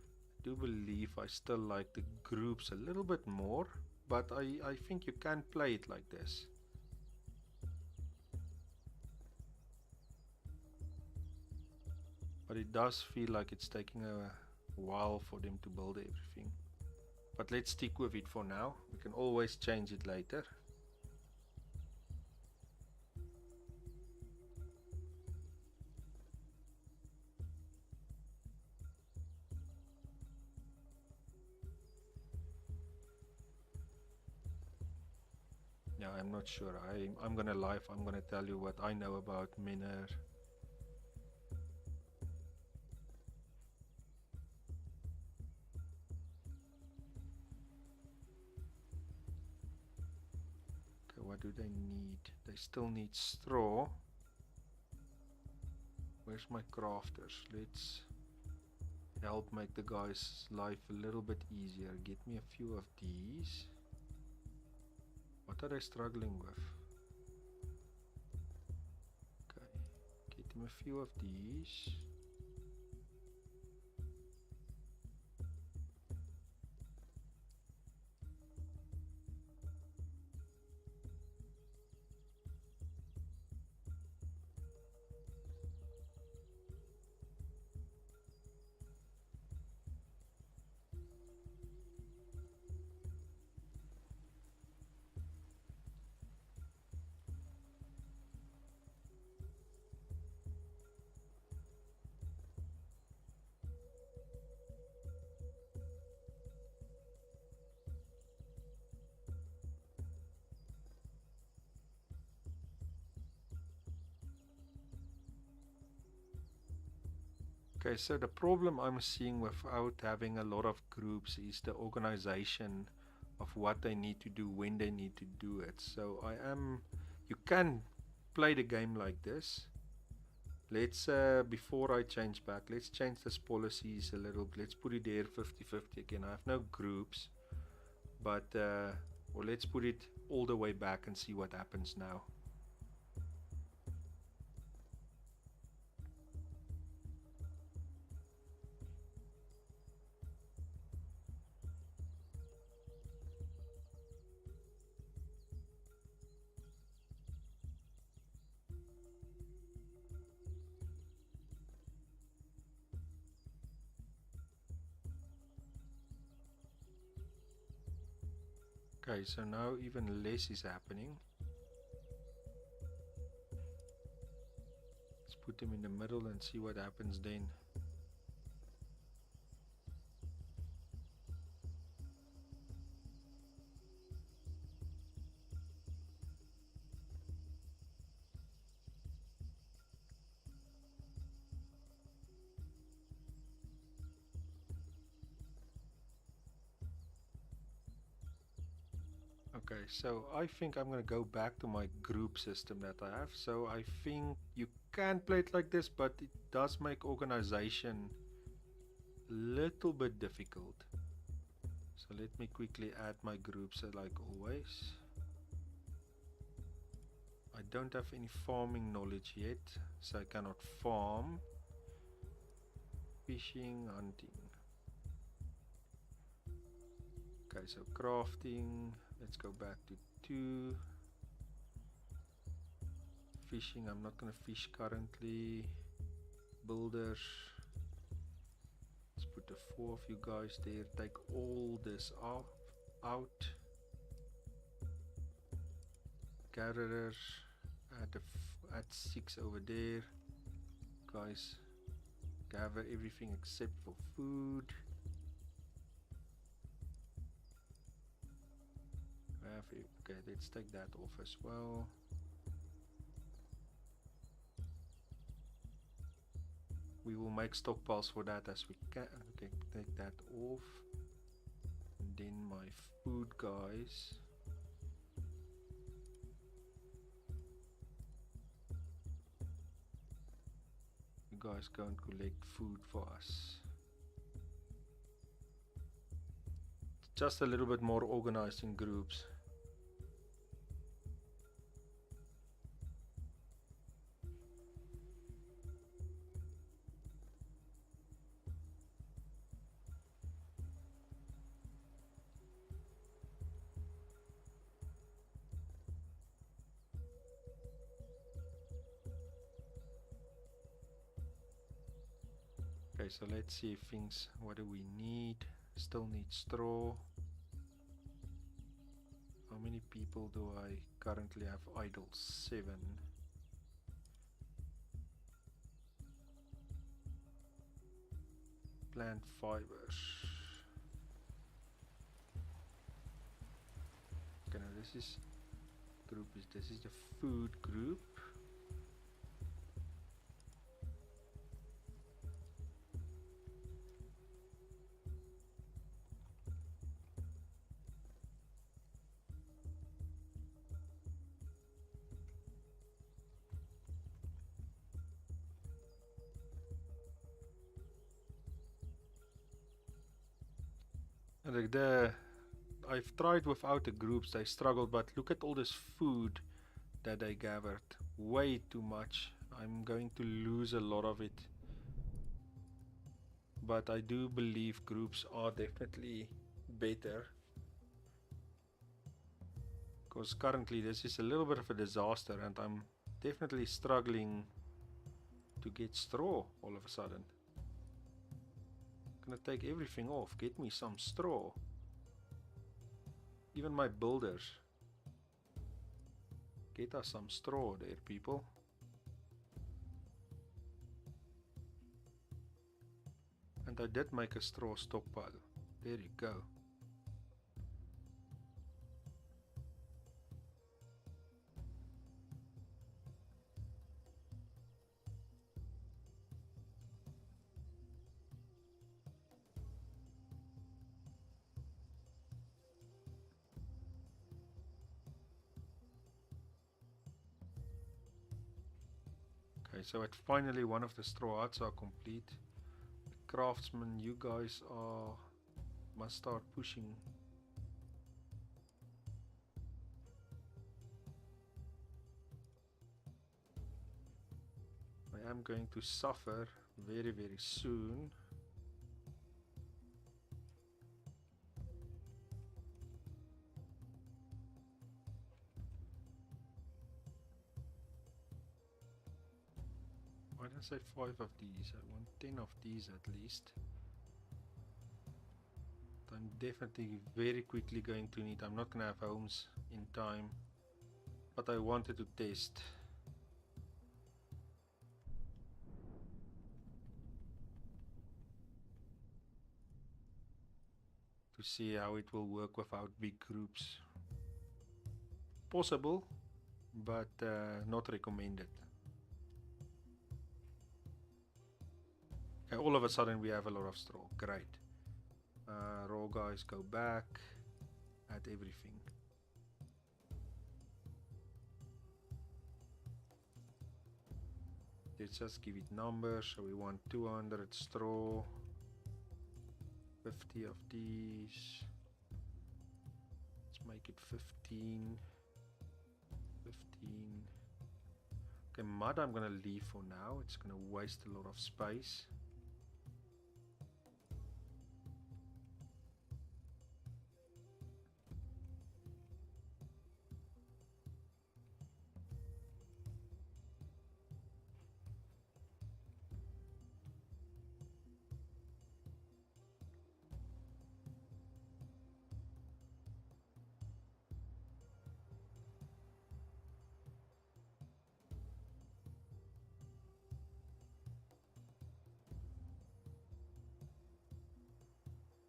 do believe I still like the groups a little bit more. But I think you can play it like this. But it does feel like it's taking a while for them to build everything. But let's stick with it for now. We can always change it later. Yeah, I'm not sure. I'm gonna tell you what I know about Miner. Okay, what do they need? They still need straw. Where's my crafters? Let's help make the guys' life a little bit easier. Get me a few of these. What are they struggling with? Okay, get them a few of these. Okay, so the problem I'm seeing without having a lot of groups is the organization of what they need to do when they need to do it. So you can play the game like this. Let's, before I change back, let's change this policies a little bit. Let's put it there 50-50 again. I have no groups, but, or let's put it all the way back and see what happens now. Okay, so now even less is happening. Let's put them in the middle and see what happens then. Okay, so I think I'm gonna go back to my group system that I have. So I think you can play it like this, but it does make organization a little bit difficult. So let me quickly add my groups like always. I don't have any farming knowledge yet, so I cannot farm. Fishing, hunting. Okay, so crafting, let's go back to 2. Fishing, I'm not gonna fish currently. Builders, let's put the 4 of you guys there. Take all this out. Gatherers, add 6 over there. Guys, gather everything except for food. Okay, let's take that off as well. We will make stockpiles for that as we can. Okay, take that off. And then my food guys. You guys go and collect food for us. Just a little bit more organized in groups. Okay, so let's see things. What do we need? Still need straw. How many people do I currently have idle? 7. Plant fibers. Okay, now this is the food group. And I've tried without the groups, they struggled, but look at all this food that they gathered. Way too much. I'm going to lose a lot of it. But I do believe groups are definitely better. Because currently this is a little bit of a disaster and I'm definitely struggling to get straw all of a sudden. I'm gonna take everything off. Get me some straw. Even my builders. Get us some straw there, people. And I did make a straw stockpile. There you go. Okay, so finally one of the straw huts are complete. The craftsmen, you guys must start pushing. I am going to suffer very soon. Why did I say 5 of these? I want 10 of these at least. I'm definitely very quickly going to need, I'm not going to have homes in time, but I wanted to test. To see how it will work without big groups. Possible, but not recommended. Okay, all of a sudden we have a lot of straw. Great. Raw guys go back. Add everything. Let's just give it numbers. So we want 200 straw. 50 of these. Let's make it 15. 15. Okay, mud I'm gonna leave for now. It's gonna waste a lot of space.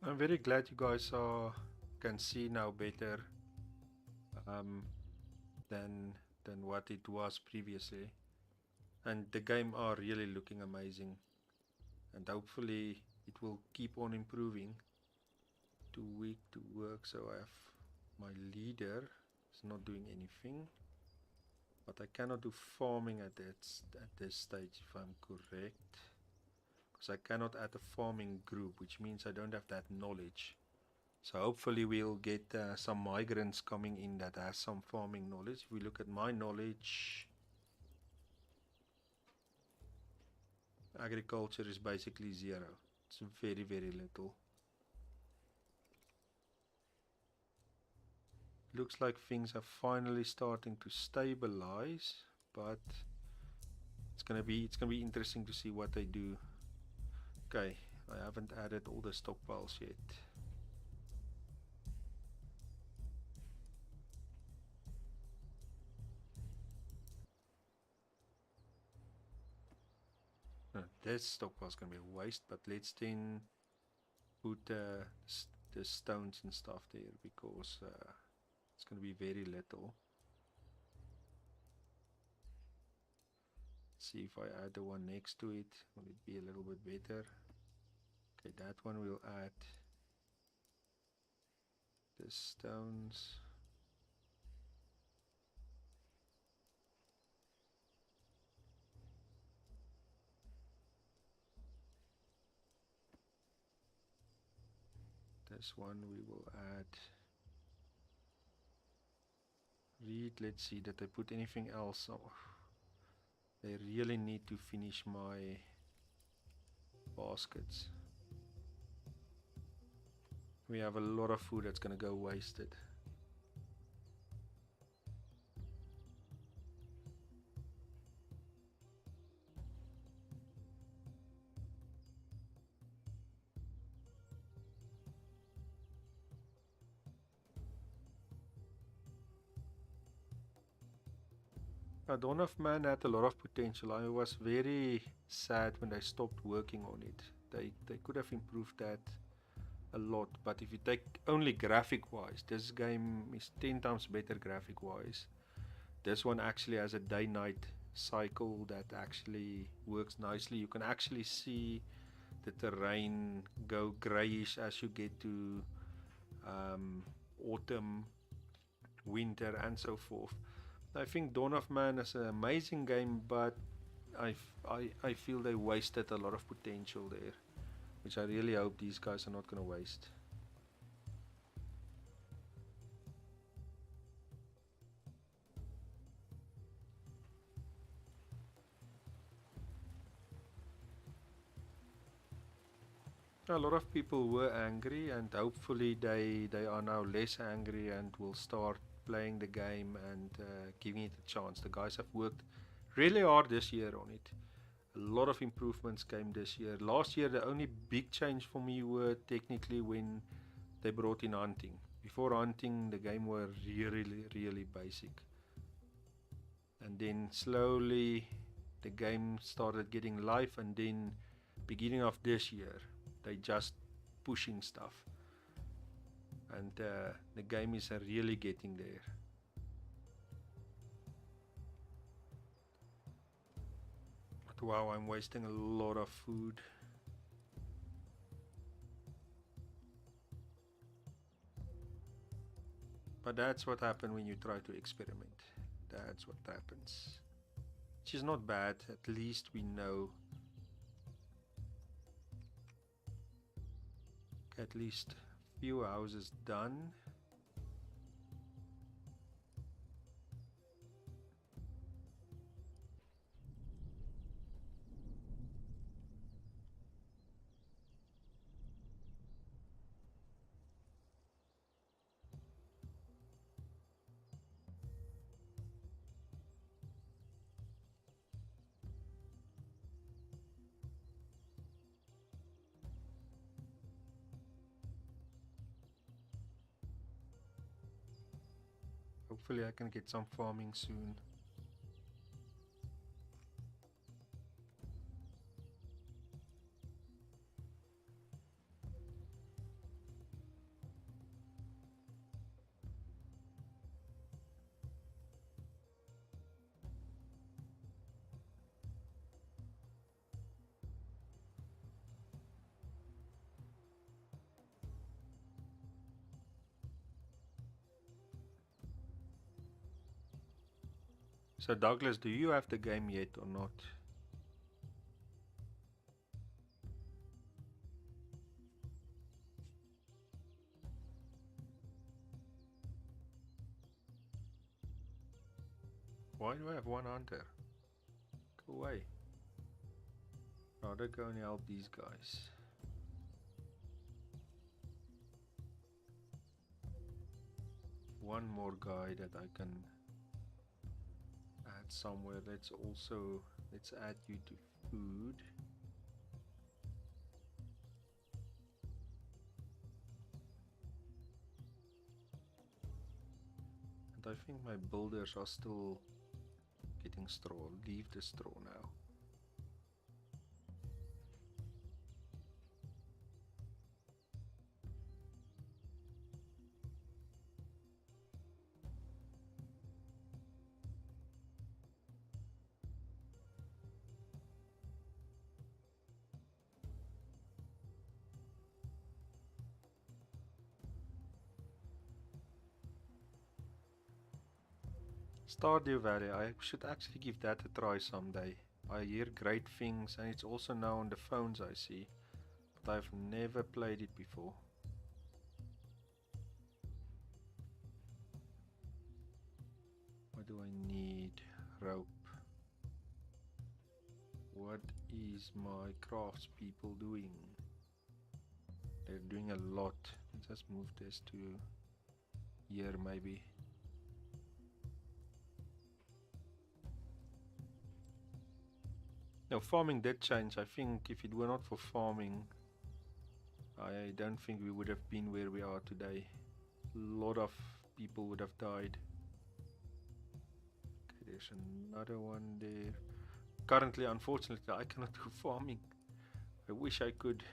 I'm very glad you guys can see now better um, than what it was previously, and the game are really looking amazing, and hopefully it will keep on improving. Too weak to work, so I have my leader is not doing anything, but I cannot do farming at this stage if I'm correct, because I cannot add a farming group, which means I don't have that knowledge. So hopefully we'll get some migrants coming in that has some farming knowledge. If we look at my knowledge, agriculture is basically 0. It's very little. Looks like things are finally starting to stabilize, but it's gonna be interesting to see what they do. Okay, I haven't added all the stockpiles yet. This stockpile is gonna be a waste, but let's then put the stones and stuff there, because it's gonna be very little. See if I add the one next to it, will it be a little bit better? Okay, that one will add the stones. This one we will add. Read, let's see, did I put anything else? Oh, they really need to finish my baskets. We have a lot of food that's gonna go wasted. Dawn of Man had a lot of potential. I was very sad when they stopped working on it. They could have improved that a lot, but if you take only graphic wise, this game is 10 times better graphic wise. This one actually has a day-night cycle that actually works nicely. You can actually see the terrain go grayish as you get to autumn, winter, and so forth. I think Dawn of Man is an amazing game, but I feel they wasted a lot of potential there, which I really hope these guys are not going to waste. A lot of people were angry, and hopefully they are now less angry and will start playing the game and giving it a chance. The guys have worked really hard this year on it. A lot of improvements came this year. Last year, the only big change for me were technically when they brought in hunting. Before hunting, the game were really basic. And then slowly the game started getting life, and then beginning of this year, they just pushing stuff. And the game is really getting there. But wow, I'm wasting a lot of food. But that's what happens when you try to experiment. That's what happens. Which is not bad, at least we know. At least a few houses done. Hopefully I can get some farming soon. So Douglas, do you have the game yet or not? Why do I have one hunter? Go away. Rather go and help these guys. One more guy that I can add somewhere. Let's add you to food. And I think my builders are still getting straw. Leave the straw now. Stardew Valley, I should actually give that a try someday. I hear great things, and it's also now on the phones I see, but I've never played it before. What do I need? Rope. What is my crafts people doing? They're doing a lot. Let's just move this to here maybe. No, farming did change. I think if it were not for farming, I don't think we would have been where we are today. A lot of people would have died. Okay, there's another one there. Currently, unfortunately, I cannot do farming. I wish I could.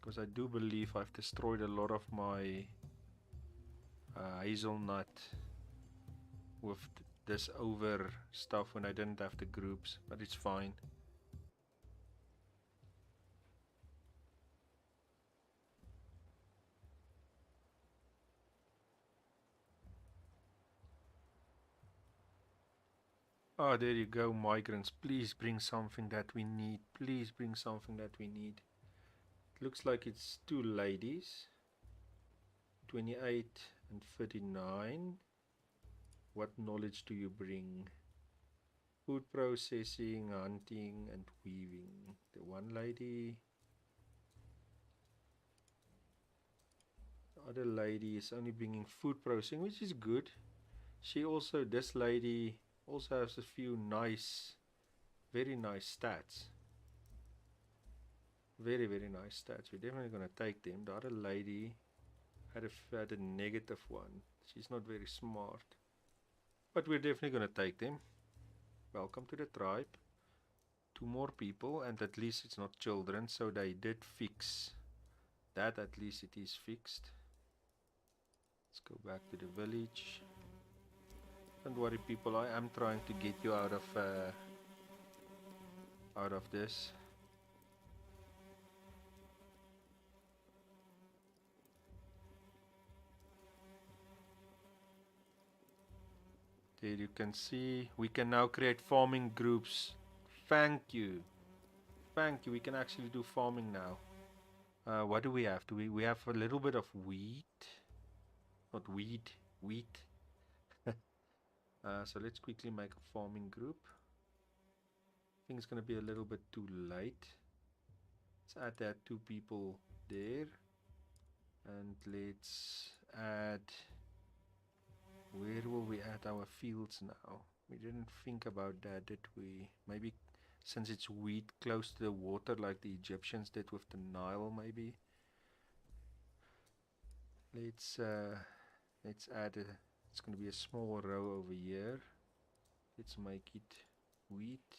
Because I do believe I've destroyed a lot of my hazelnut with this over stuff when I didn't have the groups, but it's fine. Oh, there you go, migrants. Please bring something that we need. Please bring something that we need. It looks like it's two ladies. 28 and 39. What knowledge do you bring? Food processing, hunting, and weaving. The one lady. The other lady is only bringing food processing, which is good. This lady also has a few nice, very nice stats. Very, very nice stats. We're definitely going to take them. The other lady had a negative one. She's not very smart. But we're definitely going to take them. Welcome to the tribe. Two more people, and at least it's not children, so they did fix that. At least it is fixed. Let's go back to the village. Don't worry, people. I am trying to get you out of this. There you can see we can now create farming groups. Thank you. Thank you. We can actually do farming now. What do we have? We have a little bit of wheat. Not weed, wheat. So let's quickly make a farming group. I think it's going to be a little bit too late. Let's add that two people there. And let's add... Where will we add our fields now? We didn't think about that, did we? Maybe since it's wheat close to the water like the Egyptians did with the Nile, maybe. Let's add a... It's going to be a small row over here. Let's make it wheat.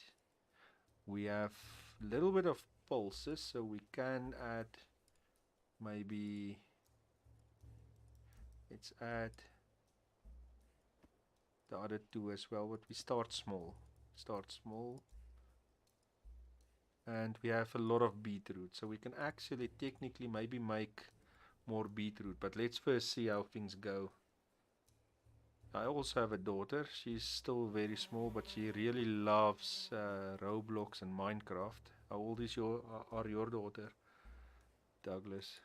We have a little bit of pulses, so we can add maybe... Let's add the other two as well, but we start small. And we have a lot of beetroot, so we can actually technically maybe make more beetroot, but let's first see how things go. I also have a daughter. She's still very small, but she really loves Roblox and Minecraft. How old is your daughter, Douglas?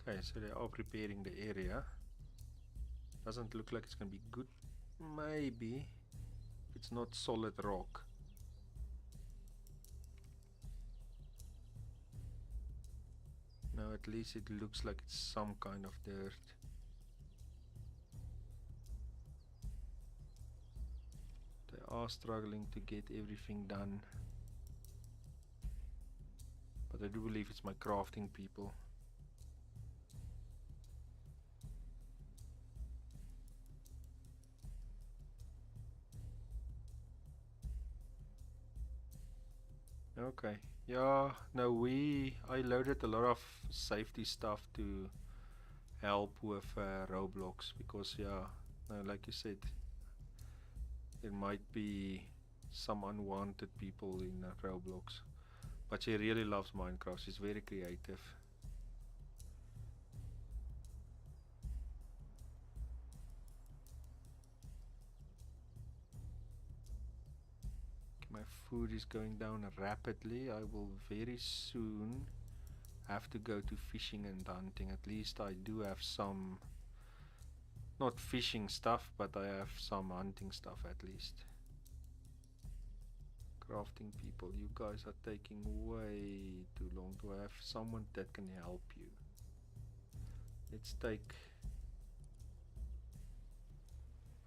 Okay, so they are preparing the area. Doesn't look like it's gonna be good. Maybe it's not solid rock. No, at least it looks like it's some kind of dirt. They are struggling to get everything done. But I do believe it's my crafting people. Okay, yeah, no, I loaded a lot of safety stuff to help with Roblox, because yeah, like you said, there might be some unwanted people in Roblox, but she really loves Minecraft. She's very creative. My food is going down rapidly. I will very soon have to go to fishing and hunting. At least I do have some, not fishing stuff, but I have some hunting stuff at least. Crafting people, you guys are taking way too long. Do I have someone that can help you? Let's take...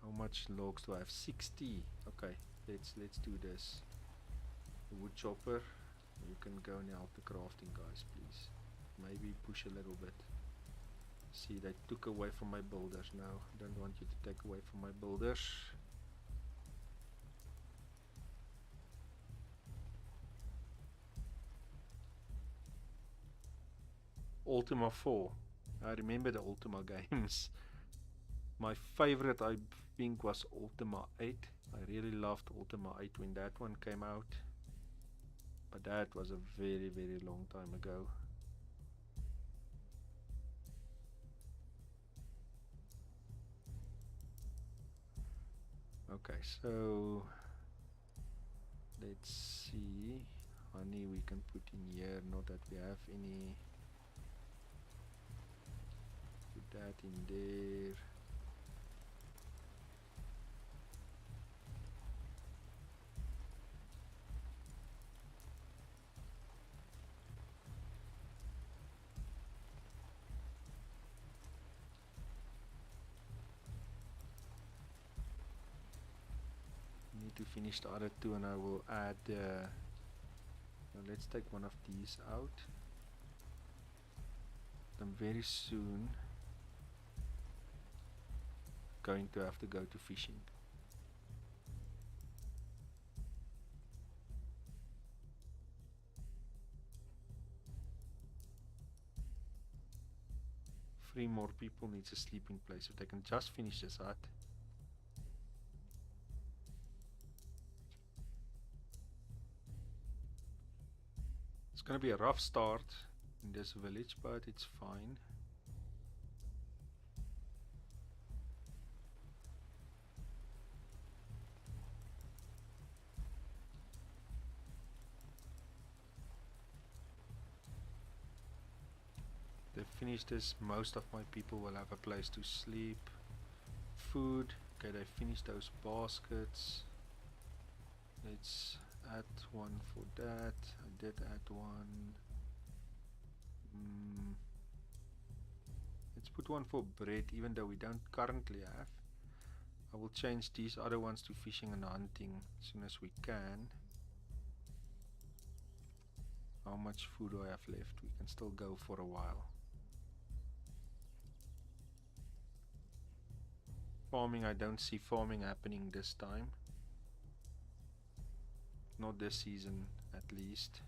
How much logs do I have? 60. Okay, let's do this. The wood chopper, you can go and help the crafting guys, please. Maybe push a little bit. See, they took away from my builders now. I don't want you to take away from my builders. Ultima 4. I remember the Ultima games. My favorite, I think, was Ultima 8. I really loved Ultima 8 when that one came out, but that was a very, very long time ago. Okay, so let's see. Honey we can put in here, not that we have any. Put that in there. Need to finish the other two and I will add now let's take one of these out. I'm very soon going to have to go to fishing. Three more people needs a sleeping place. If they can just finish this hut. It's gonna be a rough start in this village, but it's fine. They finish this, most of my people will have a place to sleep. Food, okay, they finished those baskets. Let's add one for that. I did add one. Let's put one for bread, even though we don't currently have. I will change these other ones to fishing and hunting as soon as we can. How much food do I have left? We can still go for a while. Farming, I don't see farming happening this time. Not this season, at least.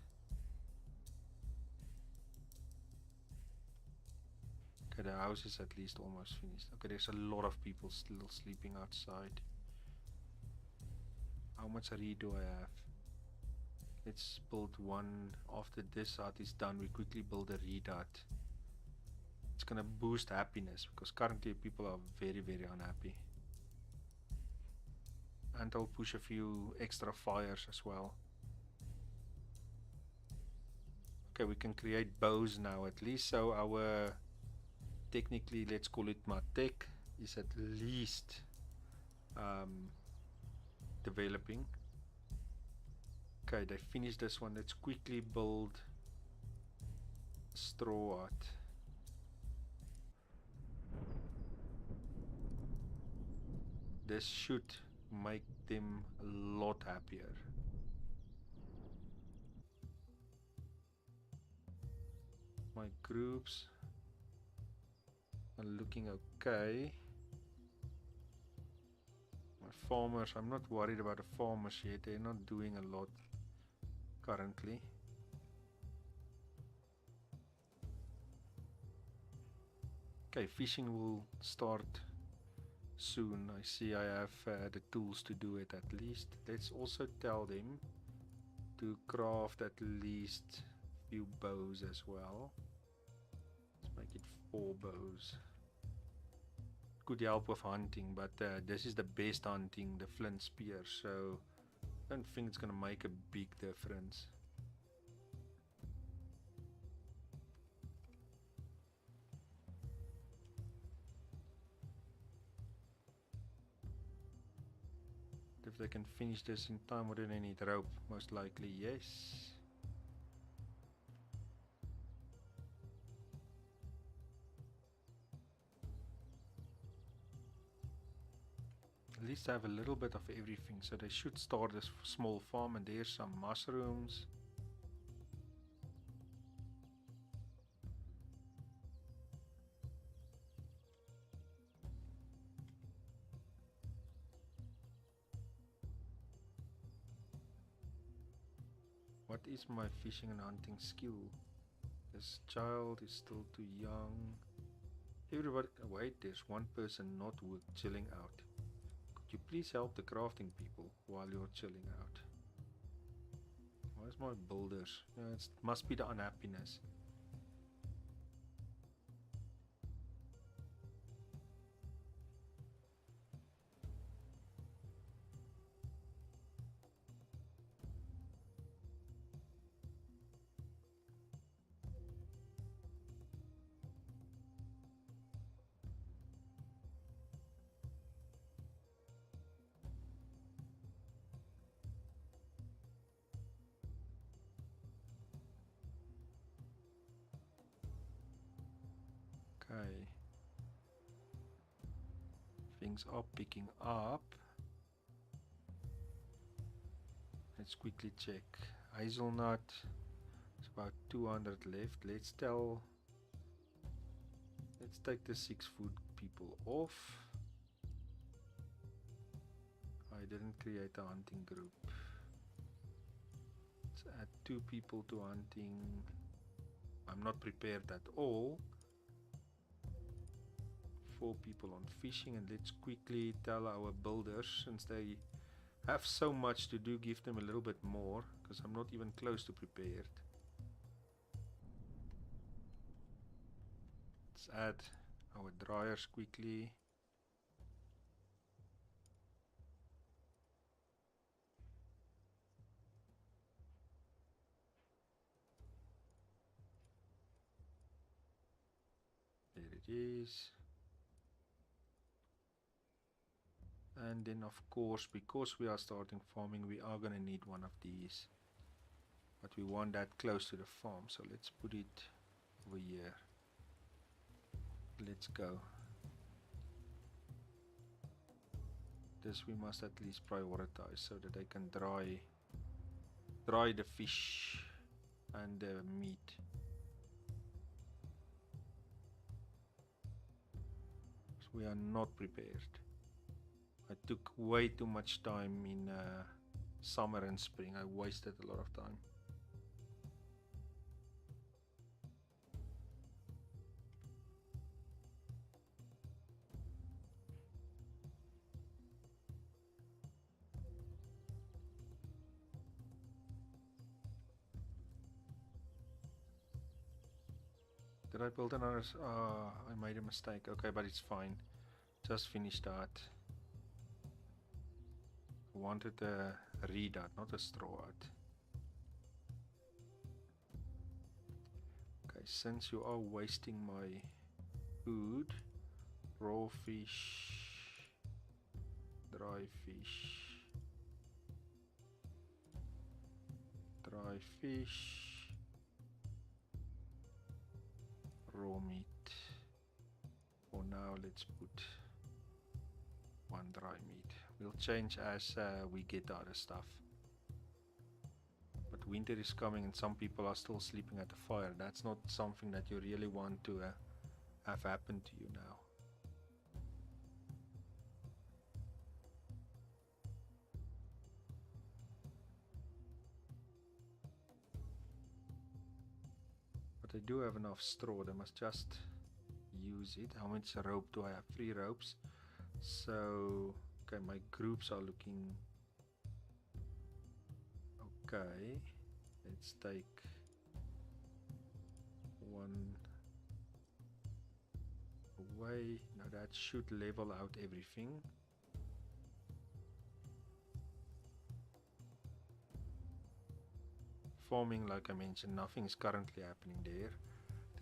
Okay, the house is at least almost finished. Okay, there's a lot of people still sleeping outside. How much reed do I have? Let's build one. After this hut is done, we quickly build a reed hut. It's gonna boost happiness because currently people are very, very unhappy. And I'll push a few extra fires as well. Okay, we can create bows now at least, so our technically, let's call it Matek, is at least developing. Okay, they finished this one. Let's quickly build straw hut. This should make them a lot happier. My groups are looking okay. My farmers, I'm not worried about the farmers yet. They're not doing a lot currently. Okay, fishing will start soon. I see I have the tools to do it at least. Let's also tell them to craft at least a few bows as well. Let's make it 4 bows. Could help with hunting, but this is the best hunting, the flint spear, so I don't think it's gonna make a big difference. If they can finish this in time, would they need rope? Most likely yes. At least have a little bit of everything, so they should start this small farm. And there's some mushrooms. What is my fishing and hunting skill? This child is still too young. Everybody, wait, there's one person not chilling out. Could you please help the crafting people while you're chilling out? Where's my builders? Yeah, it must be the unhappiness. Okay. Things are picking up. Let's quickly check. Hazelnut. It's about 200 left. Let's take the 6 food people off. I didn't create a hunting group. Let's add 2 people to hunting. I'm not prepared at all. 4 people on fishing, and let's quickly tell our builders, since they have so much to do, give them a little bit more, because I'm not even close to prepared. Let's add our dryers quickly. There it is. And then of course, because we are starting farming, we are going to need one of these. But we want that close to the farm, so let's put it over here. Let's go. This we must at least prioritize so that they can dry the fish and the meat. So we are not prepared. I took way too much time in summer and spring. I wasted a lot of time. Did I build another? I made a mistake. Okay, but it's fine. Just finished that. I wanted a reed hut, not a straw hut. Okay, since you are wasting my food, raw fish, dry fish, dry fish, raw meat. For now, let's put one dry meat. We'll change as we get other stuff. But winter is coming and some people are still sleeping at the fire. That's not something that you really want to have happen to you now. But I do have enough straw. They must just use it. How much rope do I have? 3 ropes. So, okay, my groups are looking okay. Let's take one away. Now that should level out everything. Farming, like I mentioned, nothing is currently happening there.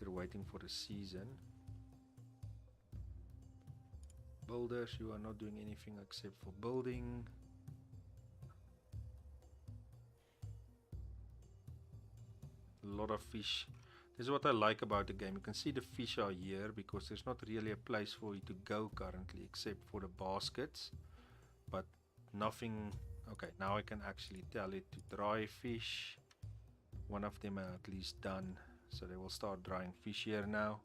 They're waiting for the season. Builders, you are not doing anything except for building. A lot of fish. This is what I like about the game. You can see the fish are here because there's not really a place for you to go currently except for the baskets. But nothing. Okay, now I can actually tell it to dry fish. One of them are at least done, so they will start drying fish here now.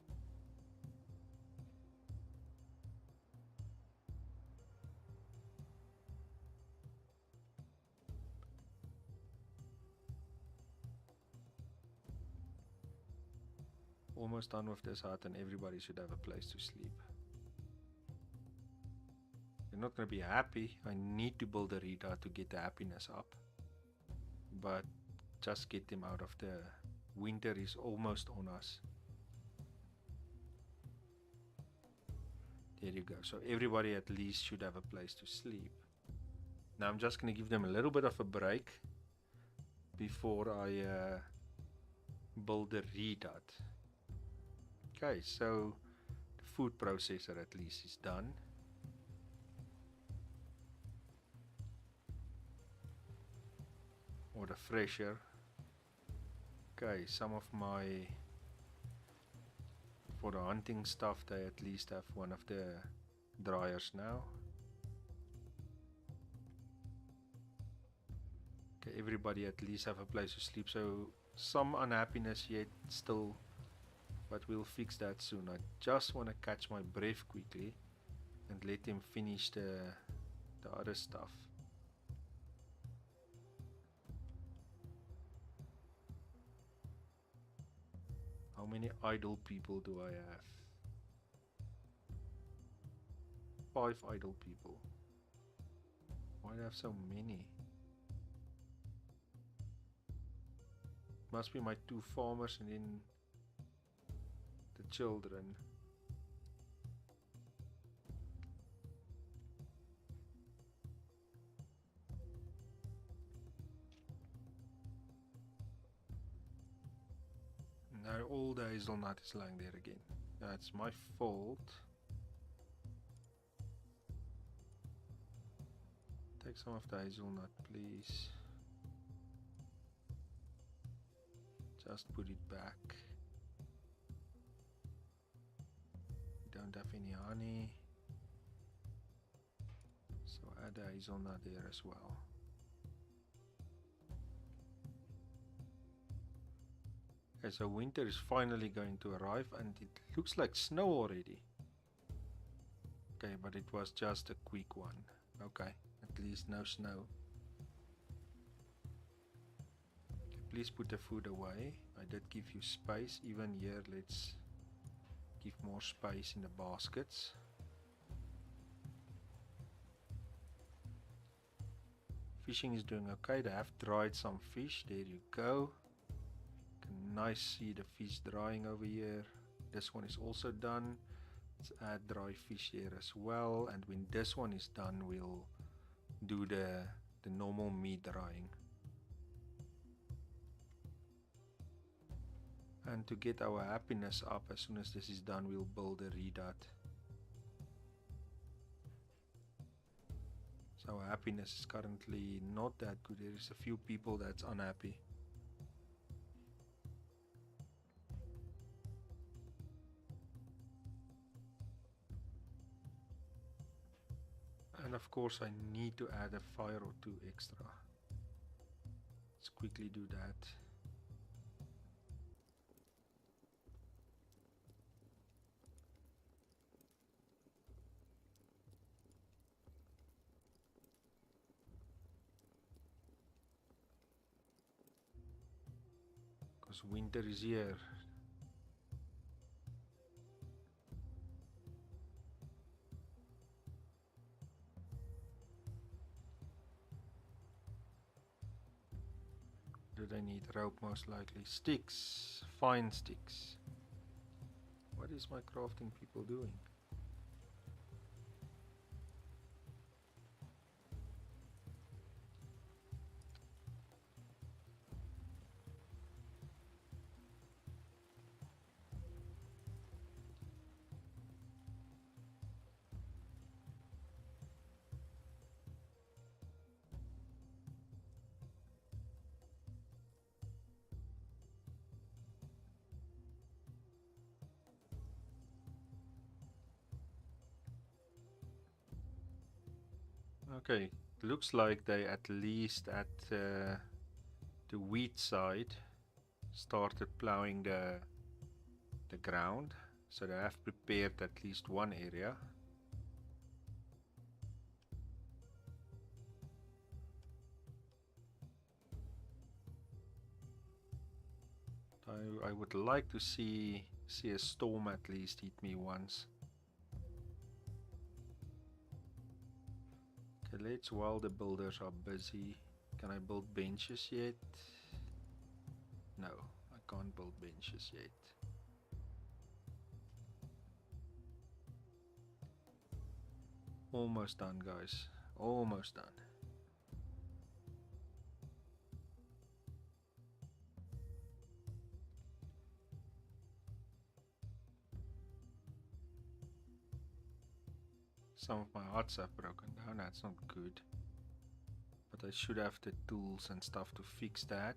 Almost done with this hut and everybody should have a place to sleep. They're not going to be happy. I need to build a redoubt to get the happiness up. But just get them out of the winter is almost on us. There you go. So everybody at least should have a place to sleep. Now I'm just going to give them a little bit of a break before I build the redoubt. Okay, so the food processor at least is done. Or the thresher. Okay, some of my, for the hunting stuff, they at least have one of the dryers now. Okay, everybody at least have a place to sleep. So some unhappiness yet still, but we'll fix that soon. I just want to catch my breath quickly and let him finish the other stuff. How many idle people do I have? 5 idle people. Why do I have so many? Must be my 2 farmers and then the children. Now all the hazelnut is lying there again. That's my fault. Take some of the hazelnut, please. Just put it back. Don't have any honey. So add the hazelnut there as well. Okay, so winter is finally going to arrive and it looks like snow already. Okay, but it was just a quick one. Okay, at least no snow. Okay, please put the food away. I did give you space. Even here, let's give more space in the baskets. Fishing is doing okay. They have dried some fish. There you go. Nice, see the fish drying over here. This one is also done. Let's add dry fish there as well, and when this one is done we'll do the normal meat drying. And to get our happiness up, as soon as this is done we'll build a redoubt. So our happiness is currently not that good. There is a few people that's unhappy. And of course I need to add a fire or 2 extra. Let's quickly do that. Because winter is here. Do they need rope? Most likely. Sticks. Fine sticks. What is my crafting people doing? Okay, looks like they at least at the wheat side started plowing the ground, so they have prepared at least one area. I would like to see See a storm at least hit me once. Okay, let's, while the builders are busy, can I build benches yet? No, I can't build benches yet. Almost done, guys. Almost done. Some of my huts have broken down. That's not good. But I should have the tools and stuff to fix that.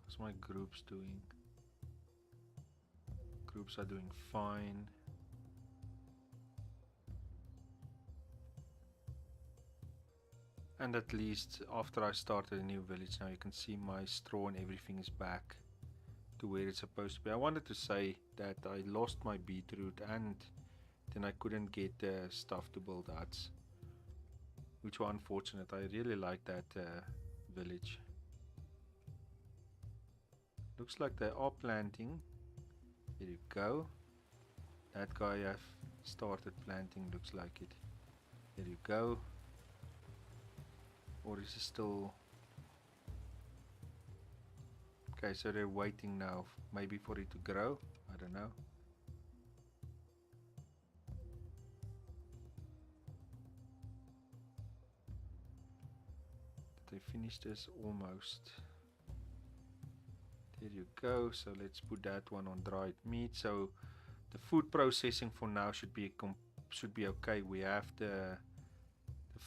How's my groups doing? Groups are doing fine. And at least after I started a new village, now you can see my straw and everything is back to where it's supposed to be. I wanted to say that I lost my beetroot and then I couldn't get stuff to build huts, which were unfortunate. I really like that village. Looks like they are planting. There you go. That guy have started planting, looks like it. There you go. Or is it still... Okay, so they're waiting now, maybe for it to grow. I don't know. Did they finish this? Almost. There you go. So let's put that one on dried meat. So the food processing for now should be okay. We have the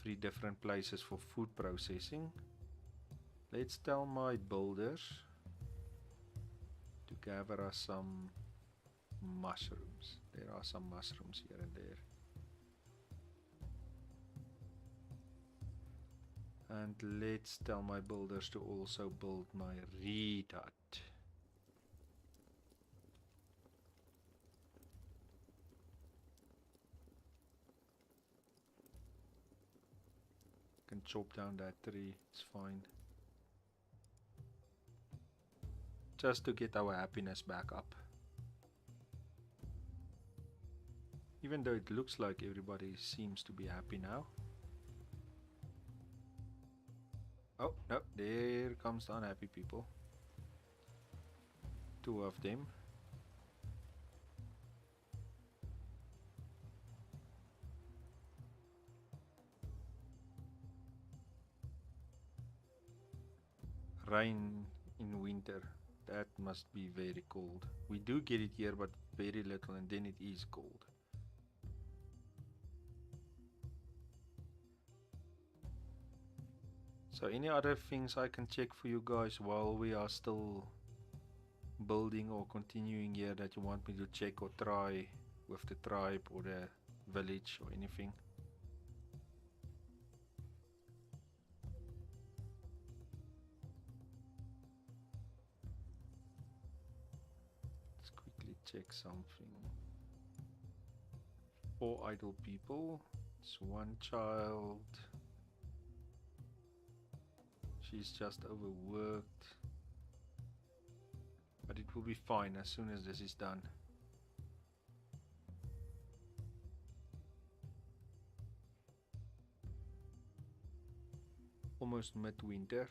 3 different places for food processing. Let's tell my builders to gather us some mushrooms. There are some mushrooms here and there. And let's tell my builders to also build my reed hut. Can chop down that tree, it's fine. Just to get our happiness back up. Even though it looks like everybody seems to be happy now. Oh, no, there comes the unhappy people. 2 of them. Rain in winter. That must be very cold. We do get it here, but very little, and then it is cold. So any other things I can check for you guys while we are still building or continuing here that you want me to check or try with the tribe or the village or anything? Let's quickly check something. 4 idle people. It's 1 child. She's just overworked. But it will be fine as soon as this is done. Almost midwinter.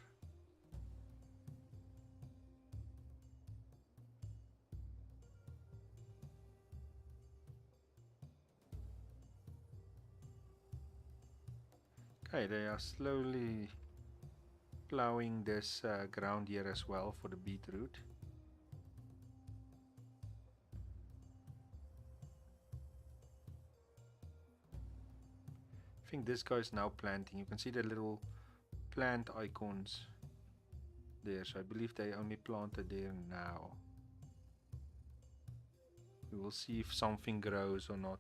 Okay, they are slowly plowing this ground here as well for the beetroot. I think this guy is now planting. You can see the little plant icons there, so I believe they only planted there now. We will see if something grows or not.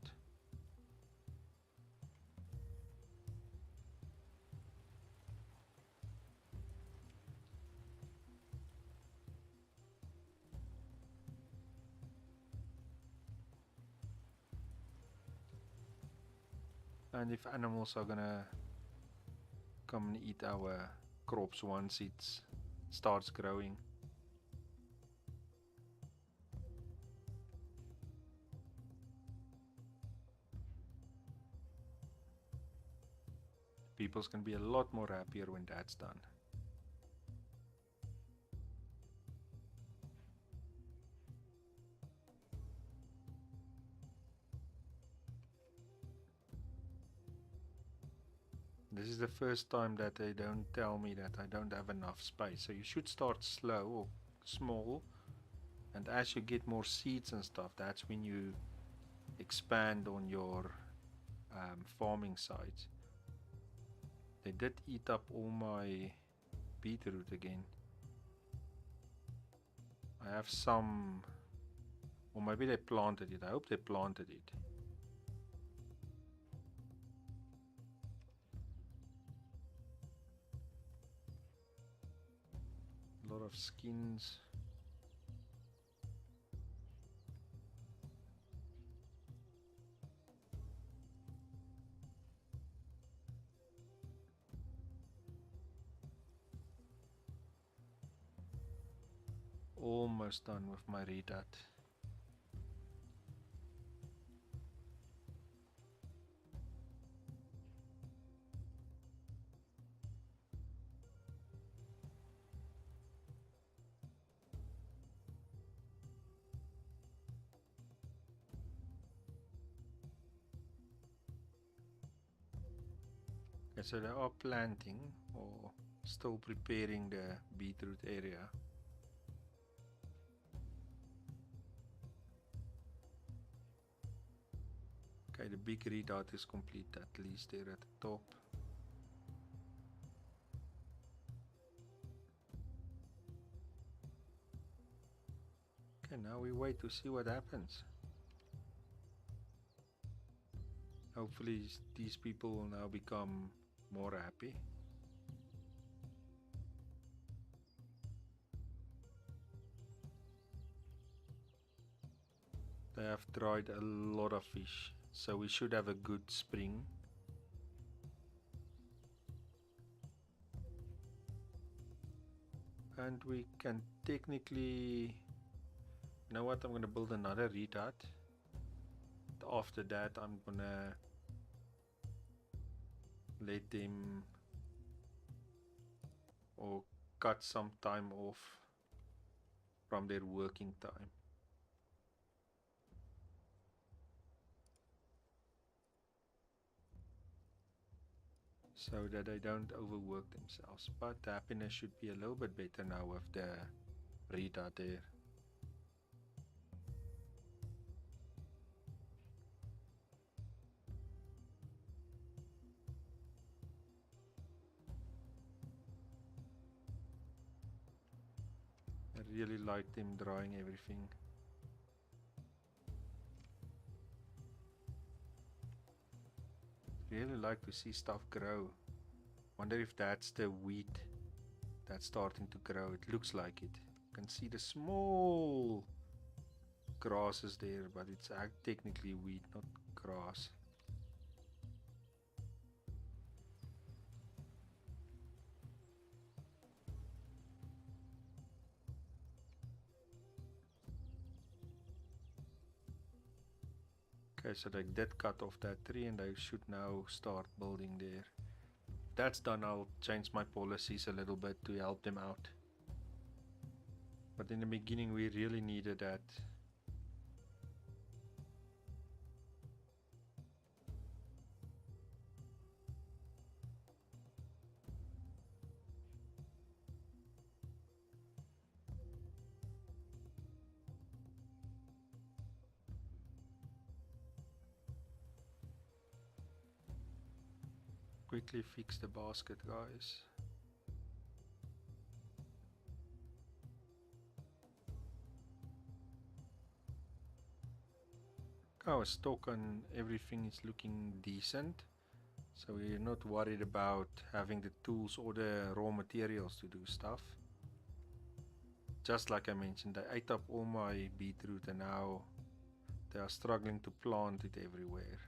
And if animals are gonna come and eat our crops once it starts growing. People's can be a lot more happier when that's done. This is the first time that they don't tell me that I don't have enough space. So you should start slow or small, and as you get more seeds and stuff, that's when you expand on your farming sites. They did eat up all my beetroot again. I have some, or maybe they planted it. I hope they planted it. A lot of skins. Almost done with my redut. Okay, so they are planting or still preparing the beetroot area. Okay, the big redot is complete, at least there at the top. Okay, now we wait to see what happens. Hopefully these people will now become more happy. They have dried a lot of fish, so we should have a good spring. And we can technically, you know what, I'm gonna build another redut. After that I'm gonna let them or cut some time off from their working time. So that they don't overwork themselves. But the happiness should be a little bit better now with the redut there. I really like them drawing everything. Really like to see stuff grow. Wonder if that's the wheat that's starting to grow. It looks like it. You can see the small grasses there, but it's technically wheat, not grass. Okay, so they did cut off that tree and they should now start building there. If that's done, I'll change my policies a little bit to help them out. But in the beginning we really needed that. Quickly fix the basket, guys. Our stock and everything is looking decent, so we're not worried about having the tools or the raw materials to do stuff. Just like I mentioned, I ate up all my beetroot and now they are struggling to plant it everywhere.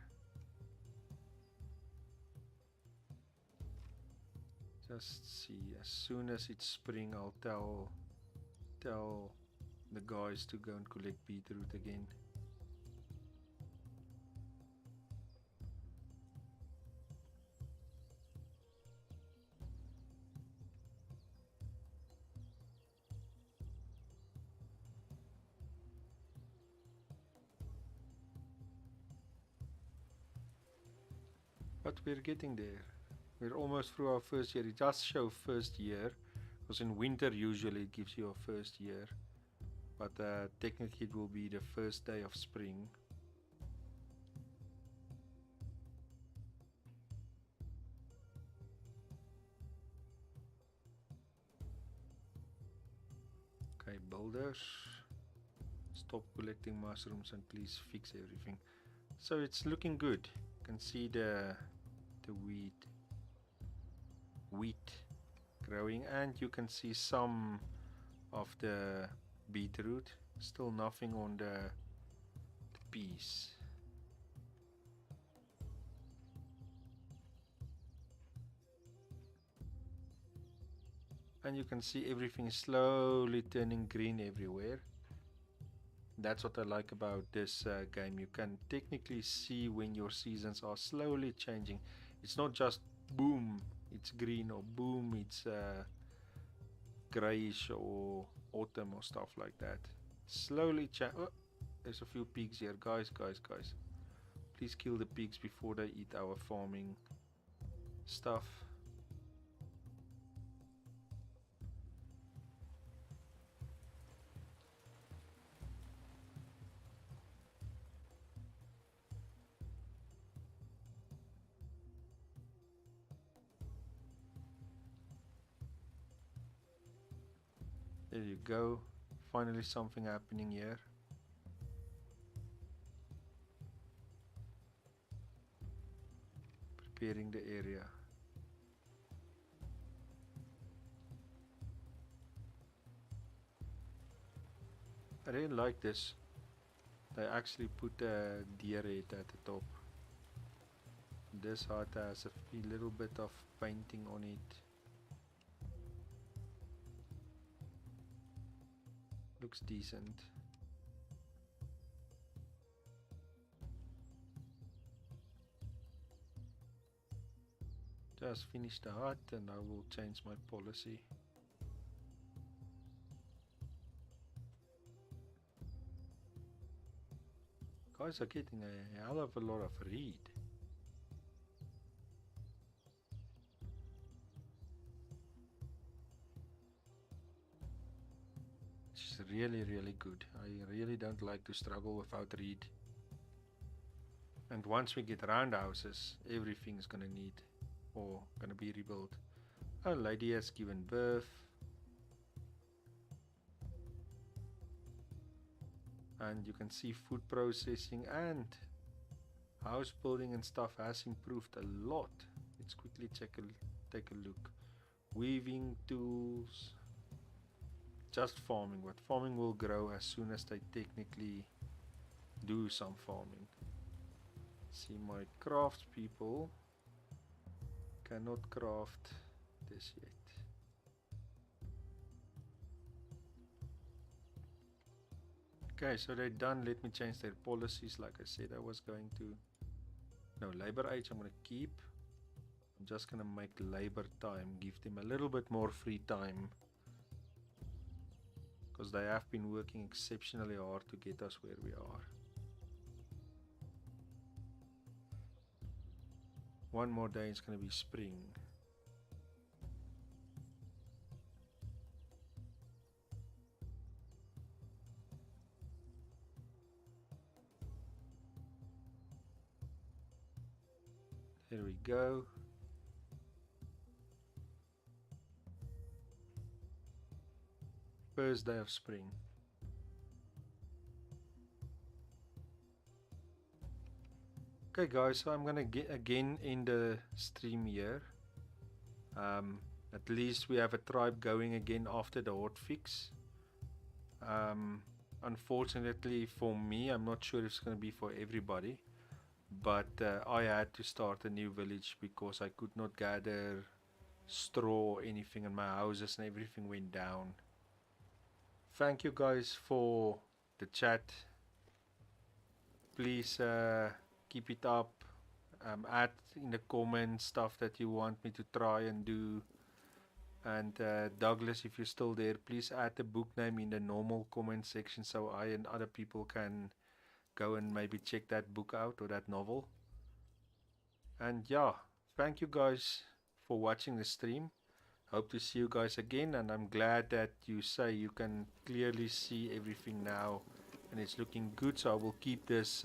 Just see, as soon as it's spring, I'll tell the guys to go and collect beetroot again. But we're getting there. We're almost through our first year. It does show first year, because in winter usually it gives you a first year. But technically it will be the first day of spring. Okay, builders, stop collecting mushrooms and please fix everything. So it's looking good. You can see the wheat growing, and you can see some of the beetroot. Still nothing on the peas. And you can see everything is slowly turning green everywhere. That's what I like about this game. You can technically see when your seasons are slowly changing. It's not just boom, it's green, or boom, it's grayish or autumn or stuff like that. Slowly change. Oh, there's a few pigs here. Guys. Please kill the pigs before they eat our farming stuff. There you go. Finally something happening here. Preparing the area. I really like this. They actually put a deer head at the top. This hut has a little bit of painting on it. Looks decent. Just finish the hut and I will change my policy. Guys are getting a hell of a lot of reed. It's really good. I really don't like to struggle without reed. And once we get roundhouses, everything's gonna need or gonna be rebuilt. Our lady has given birth. And you can see food processing and house building and stuff has improved a lot. Let's quickly take a look. Weaving tools. Just farming, but farming will grow as soon as they technically do some farming. See, my crafts people cannot craft this yet. Okay, so they're done. Let me change their policies. Like I said, I was going to. No, labor age I'm going to keep. I'm just going to make labor time, give them a little bit more free time, because they have been working exceptionally hard to get us where we are. One more day, it's going to be spring. Here we go. First day of spring. Okay guys, so I'm gonna get again in the stream here. At least we have a tribe going again after the hotfix. Unfortunately for me, I'm not sure if it's gonna be for everybody, but I had to start a new village because I could not gather straw or anything, and my houses and everything went down. Thank you guys for the chat. Please keep it up. Add in the comments stuff that you want me to try and do. And Douglas, if you're still there, please add the book name in the normal comment section so I and other people can go and maybe check that book out or that novel. And yeah, thank you guys for watching the stream. Hope to see you guys again, and I'm glad that you say you can clearly see everything now and it's looking good, so I will keep this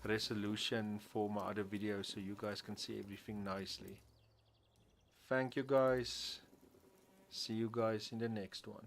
resolution for my other videos so you guys can see everything nicely. Thank you guys. See you guys in the next one.